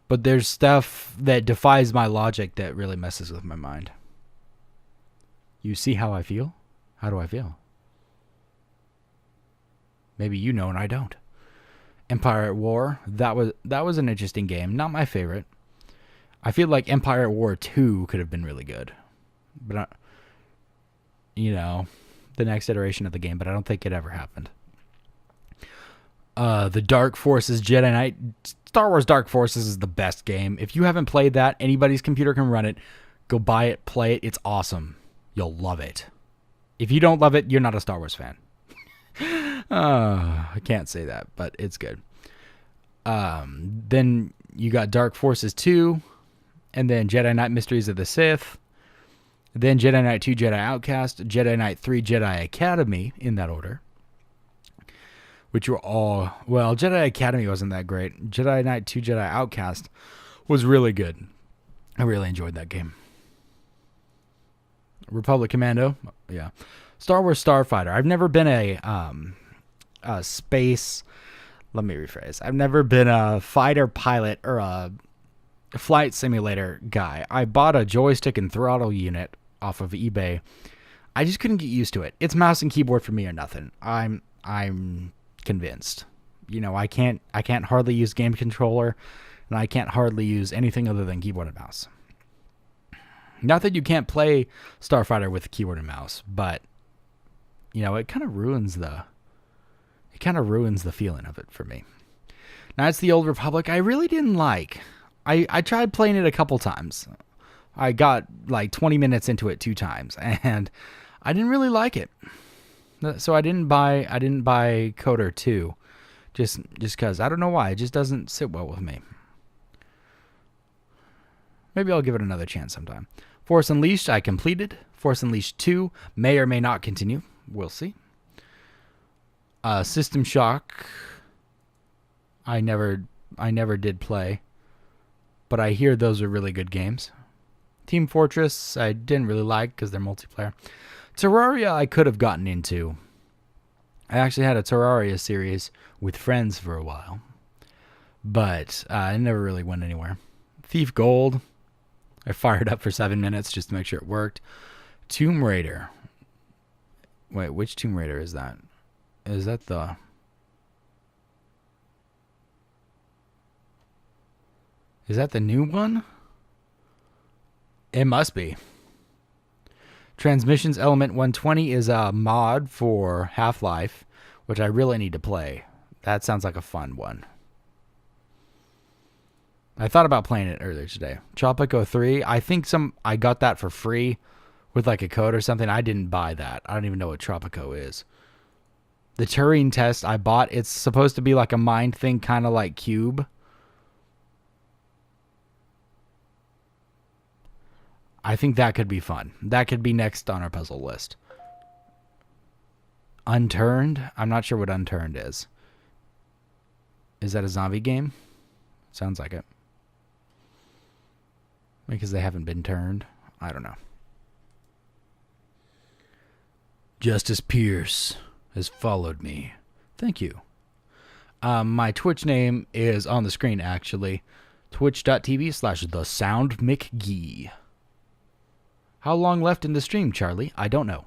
But there's stuff that defies my logic that really messes with my mind. You see how I feel? How do I feel? Maybe you know and I don't. Empire at War. That was an interesting game. Not my favorite. I feel like Empire at War 2 could have been really good. But, the next iteration of the game, but I don't think it ever happened. The Dark Forces Jedi Knight. Star Wars Dark Forces is the best game. If you haven't played that, anybody's computer can run it. Go buy it, play it. It's awesome. You'll love it. If you don't love it, you're not a Star Wars fan. I can't say that, but it's good. Then you got Dark Forces 2, and then Jedi Knight Mysteries of the Sith, then Jedi Knight 2 Jedi Outcast, Jedi Knight 3 Jedi Academy, in that order. Which were all... Well, Jedi Academy wasn't that great. Jedi Knight 2 Jedi Outcast was really good. I really enjoyed that game. Republic Commando. Yeah. Star Wars Starfighter. I've never been a space... Let me rephrase. I've never been a fighter pilot or a flight simulator guy. I bought a joystick and throttle unit off of eBay. I just couldn't get used to it. It's mouse and keyboard for me or nothing. I'm convinced. I can't hardly use game controller, and I can't hardly use anything other than keyboard and mouse. Not that you can't play Starfighter with keyboard and mouse, but it kind of ruins the feeling of it for me. Knights of the Old Republic, I really didn't like. I tried playing it a couple times. I got like 20 minutes into it 2 times, and I didn't really like it. So I didn't buy Coder 2, just because. I don't know why. It just doesn't sit well with me. Maybe I'll give it another chance sometime. Force Unleashed, I completed. Force Unleashed 2 may or may not continue. We'll see. System Shock, I never did play, but I hear those are really good games. Team Fortress, I didn't really like because they're multiplayer. Terraria, I could have gotten into. I actually had a Terraria series with friends for a while, but I never really went anywhere. Thief Gold, I fired up for 7 minutes just to make sure it worked. Tomb Raider. Wait, which Tomb Raider is that? Is that the... Is that the new one? It must be. Transmissions Element 120 is a mod for Half-Life, which I really need to play. That sounds like a fun one. I thought about playing it earlier today. Tropico 3, I think I got that for free with like a code or something. I didn't buy that. I don't even know what Tropico is. The Turing Test I bought, it's supposed to be like a mind thing, kind of like Cube. I think that could be fun. That could be next on our puzzle list. Unturned? I'm not sure what Unturned is. Is that a zombie game? Sounds like it. Because they haven't been turned. I don't know. Justice Pierce has followed me. Thank you. My Twitch name is on the screen, actually. Twitch.tv/thesoundmcgee. How long left in the stream, Charlie? I don't know.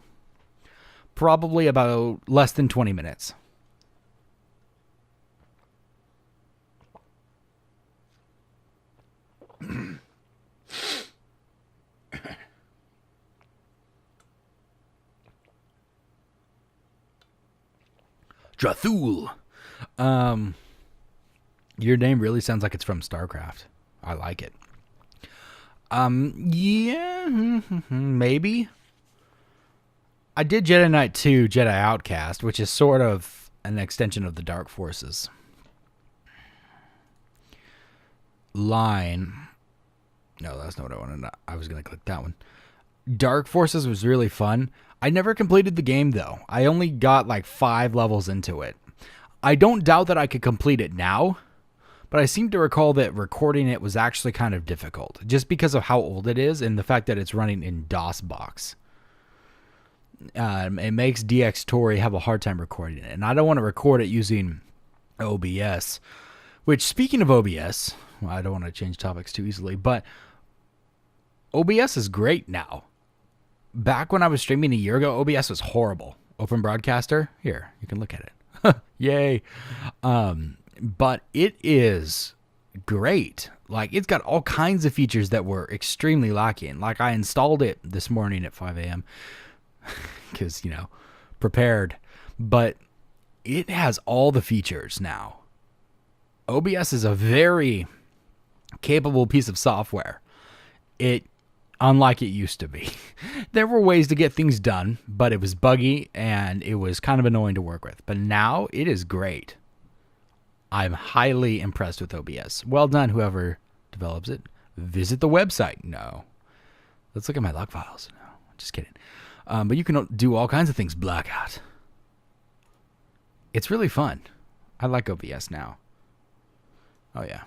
Probably about less than 20 minutes. Drathul. Your name really sounds like it's from StarCraft. I like it. Yeah, maybe. I did Jedi Knight 2 Jedi Outcast, which is sort of an extension of the Dark Forces. Line. No, that's not what I wanted. I was going to click that one. Dark Forces was really fun. I never completed the game, though. I only got like 5 levels into it. I don't doubt that I could complete it now, but I seem to recall that recording it was actually kind of difficult, just because of how old it is and the fact that it's running in DOSBox. It makes DxTory have a hard time recording it, and I don't want to record it using OBS, which, speaking of OBS, well, I don't want to change topics too easily, but OBS is great now. Back when I was streaming a year ago, OBS was horrible. Open Broadcaster, here, you can look at it. Yay. But it is great. Like, it's got all kinds of features that were extremely lacking. Like, I installed it this morning at 5 a.m. because, prepared. But it has all the features now. OBS is a very capable piece of software. Unlike it used to be. There were ways to get things done, but it was buggy and it was kind of annoying to work with. But now it is great. I'm highly impressed with OBS. Well done, whoever develops it. Visit the website. No. Let's look at my log files. No, just kidding. But you can do all kinds of things. Blackout. It's really fun. I like OBS now. Oh, yeah.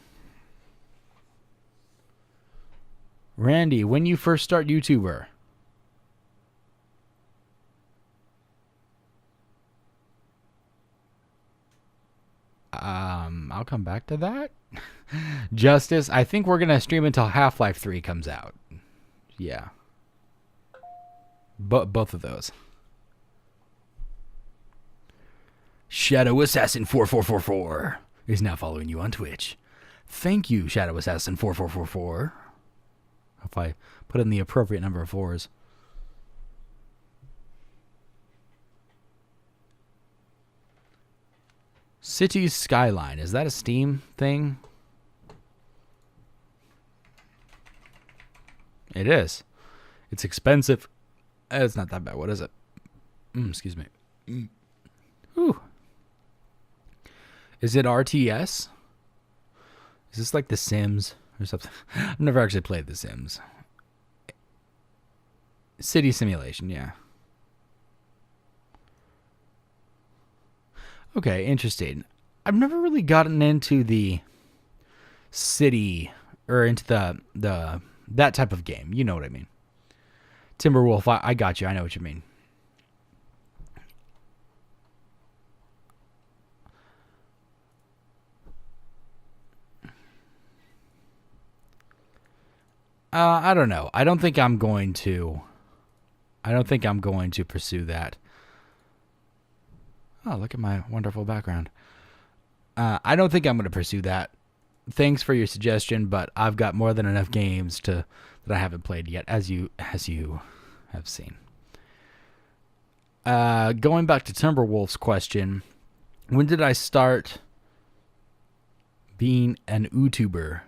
Randy, when you first start YouTuber? I'll come back to that. Justice, I think we're going to stream until Half-Life 3 comes out. Yeah. Both of those. Shadow Assassin 4444 is now following you on Twitch. Thank you, Shadow Assassin 4444. If I put in the appropriate number of 4s. Cities Skyline. Is that a Steam thing? It is. It's expensive. It's not that bad. What is it? Excuse me. Ooh. Is it RTS? Is this like The Sims or something? I've never actually played The Sims. City simulation, yeah. Okay, interesting. I've never really gotten into the city or into the that type of game. You know what I mean. Timberwolf, I got you. I know what you mean. I don't know. I don't think I'm going to pursue that. Oh, look at my wonderful background. I don't think I'm going to pursue that. Thanks for your suggestion, but I've got more than enough games that I haven't played yet, as you have seen. Going back to Timberwolf's question, when did I start being an YouTuber?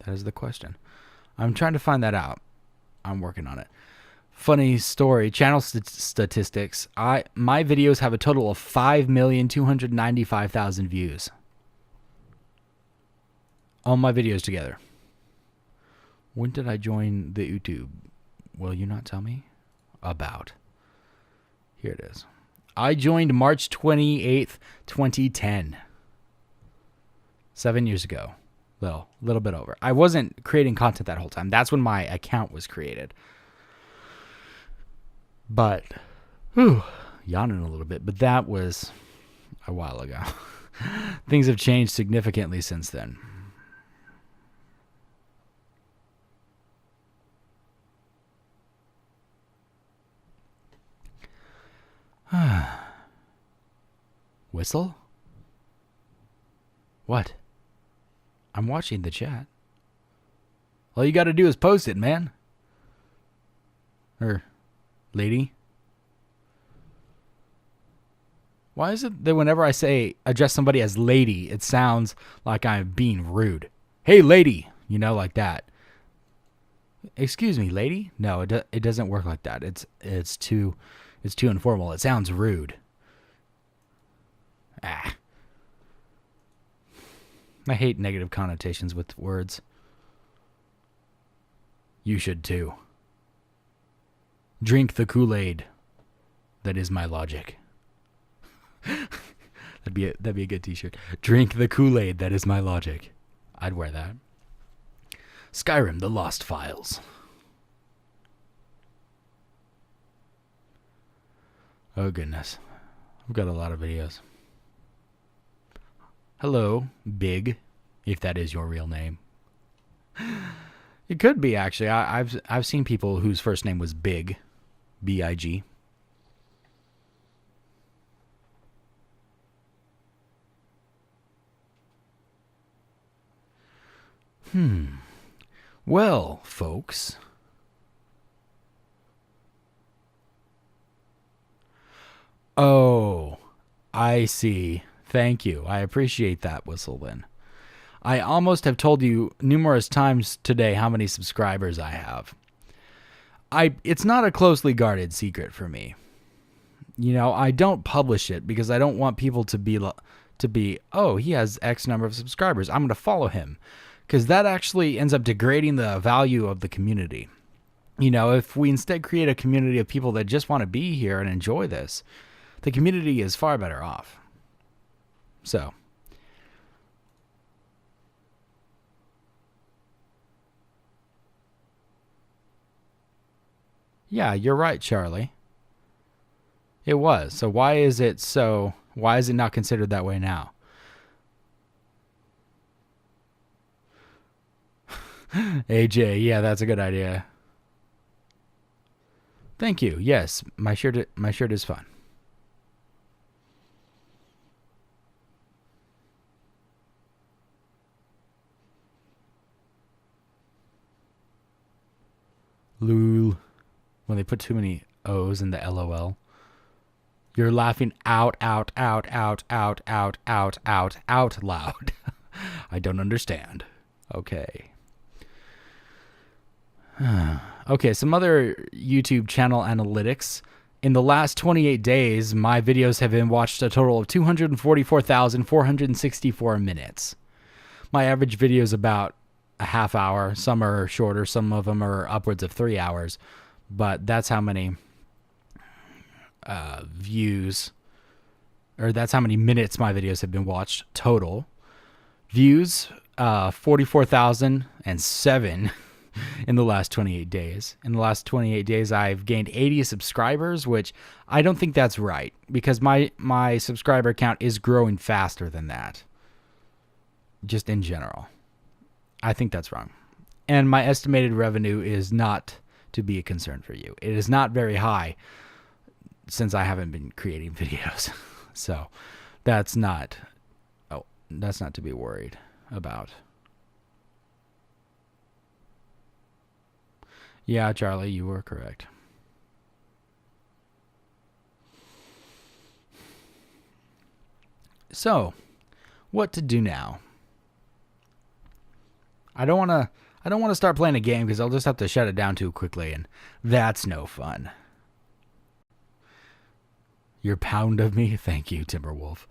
That is the question. I'm trying to find that out. I'm working on it. Funny story, channel statistics. My videos have a total of 5,295,000 views. all my videos together. When did I join the YouTube? Will you not tell me? About. Here it is. I joined March 28th, 2010. 7 years ago. Little bit over. I wasn't creating content that whole time. That's when my account was created. But, yawning a little bit. But that was a while ago. Things have changed significantly since then. Whistle? What? I'm watching the chat. All you gotta do is post it, man. Or, lady. Why is it that whenever I say address somebody as lady, it sounds like I'm being rude? Hey, lady, like that. Excuse me, lady? No, it doesn't work like that. It's too informal. It sounds rude. I hate negative connotations with words. You should too. Drink the Kool-Aid. That is my logic. that'd be a good t-shirt. Drink the Kool-Aid. That is my logic. I'd wear that. Skyrim: The Lost Files. Oh goodness. I've got a lot of videos. Hello, Big, if that is your real name. It could be, actually. I've seen people whose first name was Big, B-I-G. Well, folks. Oh, I see. Thank you. I appreciate that whistle then. I almost have told you numerous times today how many subscribers I have. It's not a closely guarded secret for me. I don't publish it because I don't want people to be, oh, he has X number of subscribers, I'm going to follow him. Because that actually ends up degrading the value of the community. If we instead create a community of people that just want to be here and enjoy this, the community is far better off. So. Yeah, you're right, Charlie. It was. So why is it not considered that way now? AJ, yeah, that's a good idea. Thank you. Yes, my shirt is fun. Lul. When they put too many O's in the LOL. You're laughing out loud. I don't understand. Okay. Okay, some other YouTube channel analytics. In the last 28 days, my videos have been watched a total of 244,464 minutes. My average video is about a half hour. Some are shorter. Some of them are upwards of 3 hours. But that's how many views, or that's how many minutes my videos have been watched total. Views, 44,007 in the last 28 days. In the last 28 days, I've gained 80 subscribers, which I don't think that's right because my subscriber count is growing faster than that. Just in general. I think that's wrong. And my estimated revenue is not to be a concern for you. It is not very high since I haven't been creating videos. So that's not to be worried about. Yeah, Charlie, you were correct. So, what to do now? I don't want to start playing a game because I'll just have to shut it down too quickly, and that's no fun. You're proud of me? Thank you, Timberwolf.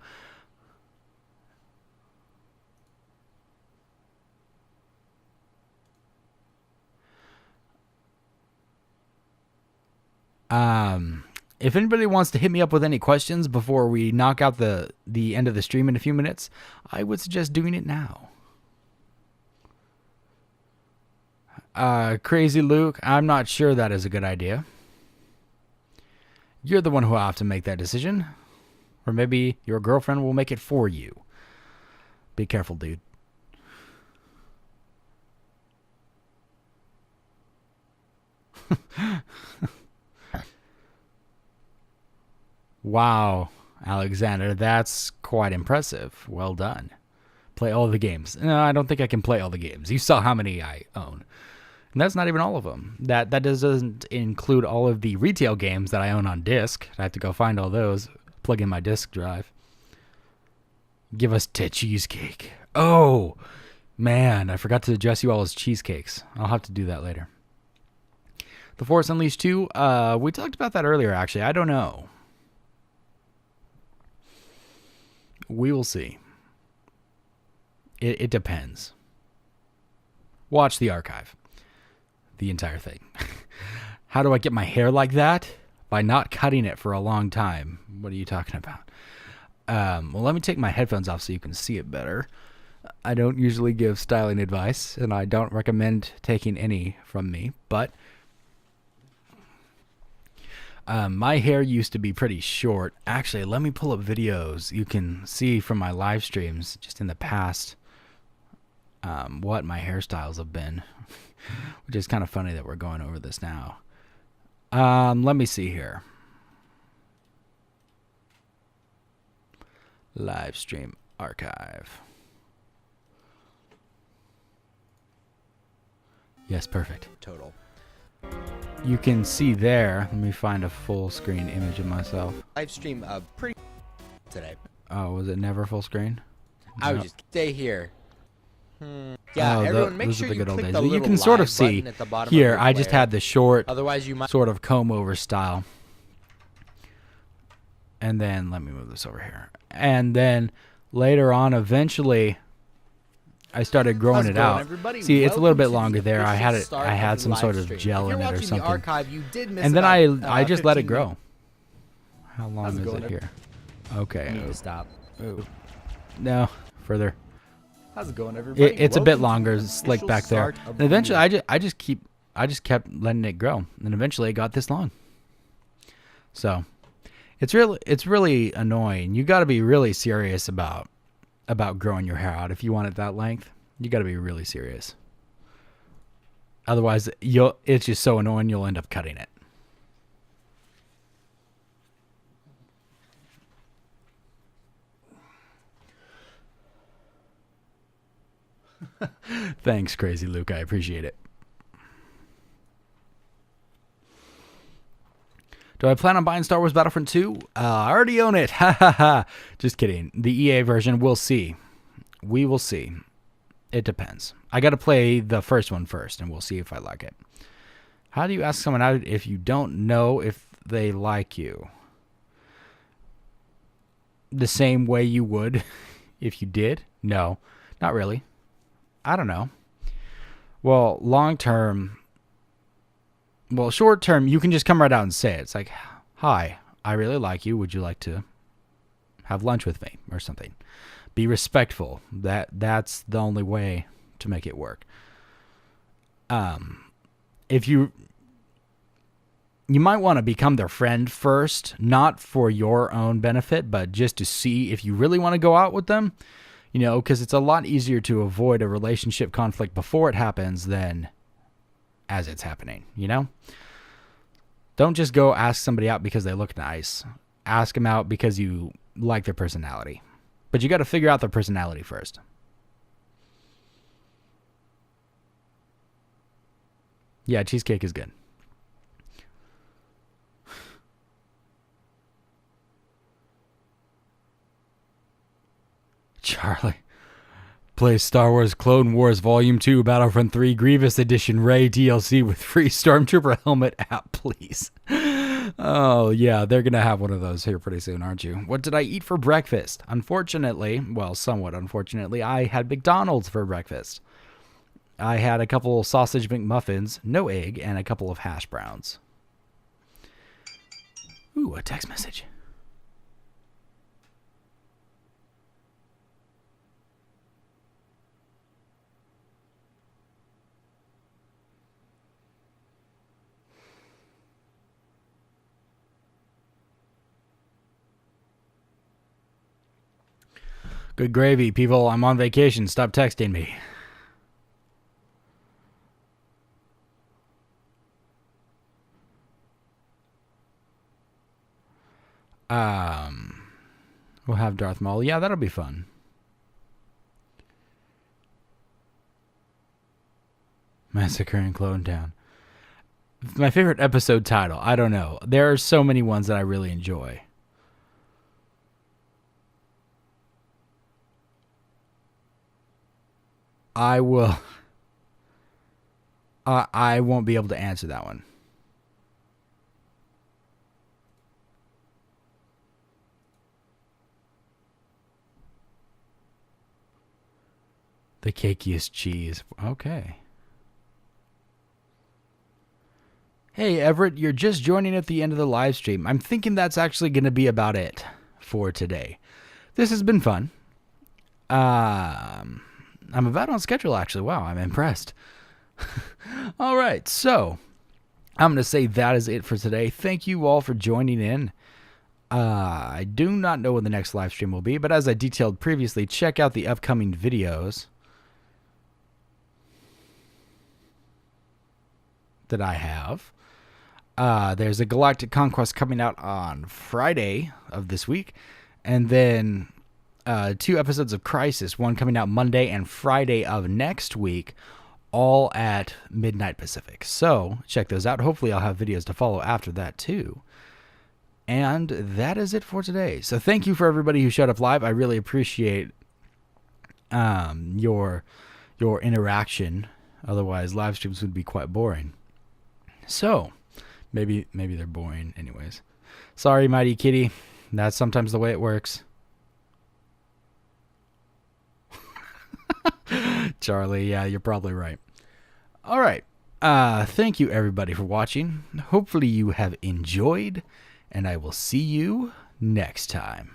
If anybody wants to hit me up with any questions before we knock out the end of the stream in a few minutes, I would suggest doing it now. Crazy Luke, I'm not sure that is a good idea. You're the one who will have to make that decision. Or maybe your girlfriend will make it for you. Be careful, dude. Wow, Alexander, that's quite impressive. Well done. Play all the games. No, I don't think I can play all the games. You saw how many I own. And that's not even all of them. That doesn't include all of the retail games that I own on disc. I have to go find all those, plug in my disc drive. Give us cheesecake. Oh, man, I forgot to address you all as cheesecakes. I'll have to do that later. The Force Unleashed 2, we talked about that earlier, actually. I don't know. We will see. It depends. Watch the archive. The entire thing. How do I get my hair like that? By not cutting it for a long time. What are you talking about? Well, let me take my headphones off so you can see it better. I don't usually give styling advice, and I don't recommend taking any from me, but my hair used to be pretty short. Actually, let me pull up videos you can see from my live streams just in the past what my hairstyles have been, which is kind of funny that we're going over this now. Let me see here. Live stream archive. Yes, perfect. Total. You can see there. Let me find a full screen image of myself. Live stream pretty today. Oh, was it never full screen? I would just stay here. Yeah, oh, everyone, make those sure are the you good old click days. the You little can sort of live see button at the bottom here. of your I just player. had the short, Otherwise, you might sort of comb over style. And then let me move this over here. And then later on, eventually, I started growing it out. Everybody? See, it's a little bit Welcome to longer the there. I had official it. start I had of the some live sort of stream. gel If in you're it or watching something. The archive, you did miss And then about, I just let it 15 grow. minutes. How long How's it is going, it here? Okay. I need to stop. Oh. No, further. How's it going, everybody? It's a bit Welcome longer, to the slick official back there. start of And the eventually, year. I just kept letting it grow, and eventually, it got this long. So, it's really annoying. You got to be really serious about growing your hair out if you want it that length. You got to be really serious. Otherwise, it's just so annoying you'll end up cutting it. Thanks, Crazy Luke. I appreciate it. Do I plan on buying Star Wars Battlefront 2? I already own it. Ha ha ha. Just kidding. The EA version, we'll see. We will see. It depends. I got to play the first one first, and we'll see if I like it. How do you ask someone out if you don't know if they like you? The same way you would if you did? No, not really. I don't know. Well, short term, you can just come right out and say it. It's like, hi, I really like you. Would you like to have lunch with me or something? Be respectful. That's the only way to make it work. If you might want to become their friend first, not for your own benefit, but just to see if you really want to go out with them. You know, because it's a lot easier to avoid a relationship conflict before it happens than as it's happening, you know? Don't just go ask somebody out because they look nice. Ask them out because you like their personality. But you got to figure out their personality first. Yeah, cheesecake is good. Charlie. Play Star Wars Clone Wars Volume 2 Battlefront 3 Grievous Edition Ray DLC with free Stormtrooper helmet app, please. Oh, yeah, they're going to have one of those here pretty soon, aren't you? What did I eat for breakfast? Unfortunately, well, somewhat unfortunately, I had McDonald's for breakfast. I had a couple sausage McMuffins, no egg, and a couple of hash browns. Ooh, a text message. Good gravy, people. I'm on vacation. Stop texting me. We'll have Darth Maul. Yeah, that'll be fun. Massacre in Clone Town. My favorite episode title. I don't know. There are so many ones that I really enjoy. I will. I won't be able to answer that one. The cakiest cheese. Okay. Hey, Everett, you're just joining at the end of the live stream. I'm thinking that's actually going to be about it for today. This has been fun. I'm about on schedule, actually. Wow, I'm impressed. All right, so I'm going to say that is it for today. Thank you all for joining in. I do not know when the next live stream will be, but as I detailed previously, check out the upcoming videos that I have. There's a Galactic Conquest coming out on Friday of this week, and then 2 episodes of Crisis, one coming out Monday and Friday of next week, all at midnight Pacific. So check those out. Hopefully I'll have videos to follow after that too. And that is it for today. So thank you for everybody who showed up live. I really appreciate your interaction. Otherwise, live streams would be quite boring. So, maybe they're boring anyways. Sorry, Mighty Kitty. That's sometimes the way it works. Charlie, yeah, you're probably right. All right. Thank you, everybody, for watching. Hopefully you have enjoyed, and I will see you next time.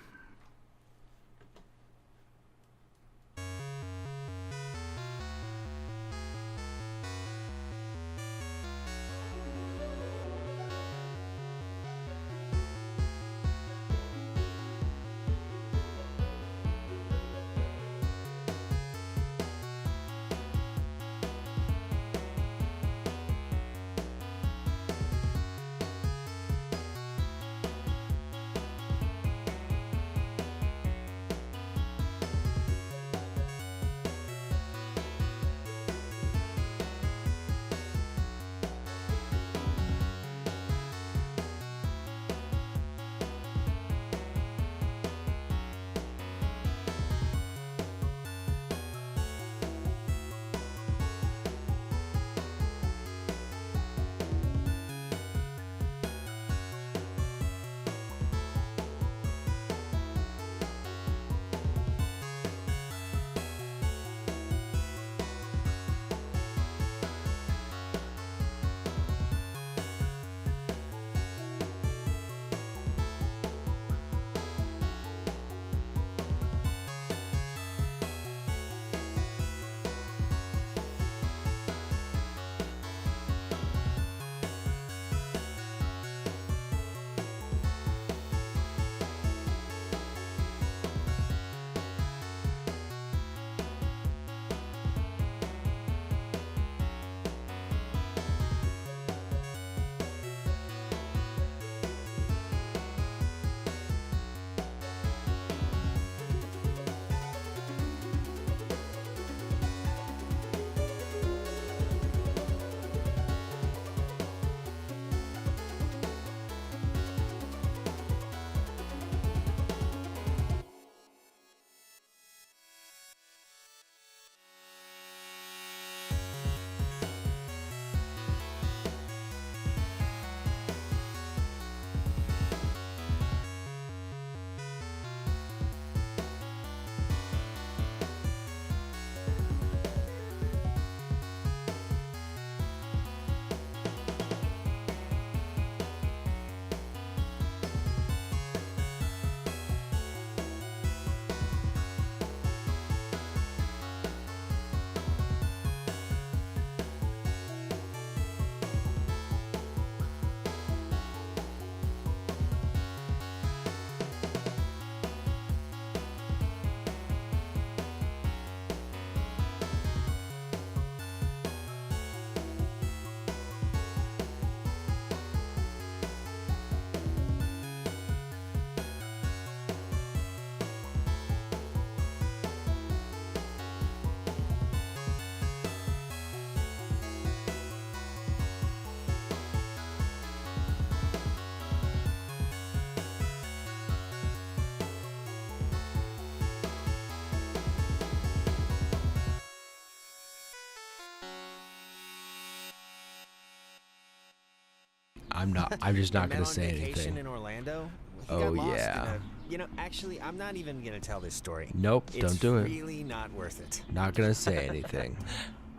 I'm not. I'm just not Met gonna on say vacation anything. in Orlando. He Oh, got lost yeah. in a, you know, actually, I'm not even gonna tell this story. Nope, It's don't do it. really not worth it. Not gonna say anything.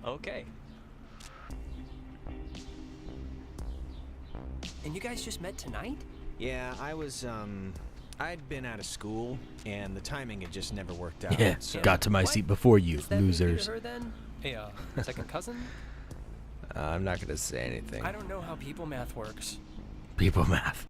Okay. And you guys just met tonight? Yeah, I'd been out of school, and the timing had just never worked out. Yeah, so got to my seat before you, Does that make you to losers. her then? A second cousin? I'm not gonna say anything. I don't know how people math works. People math.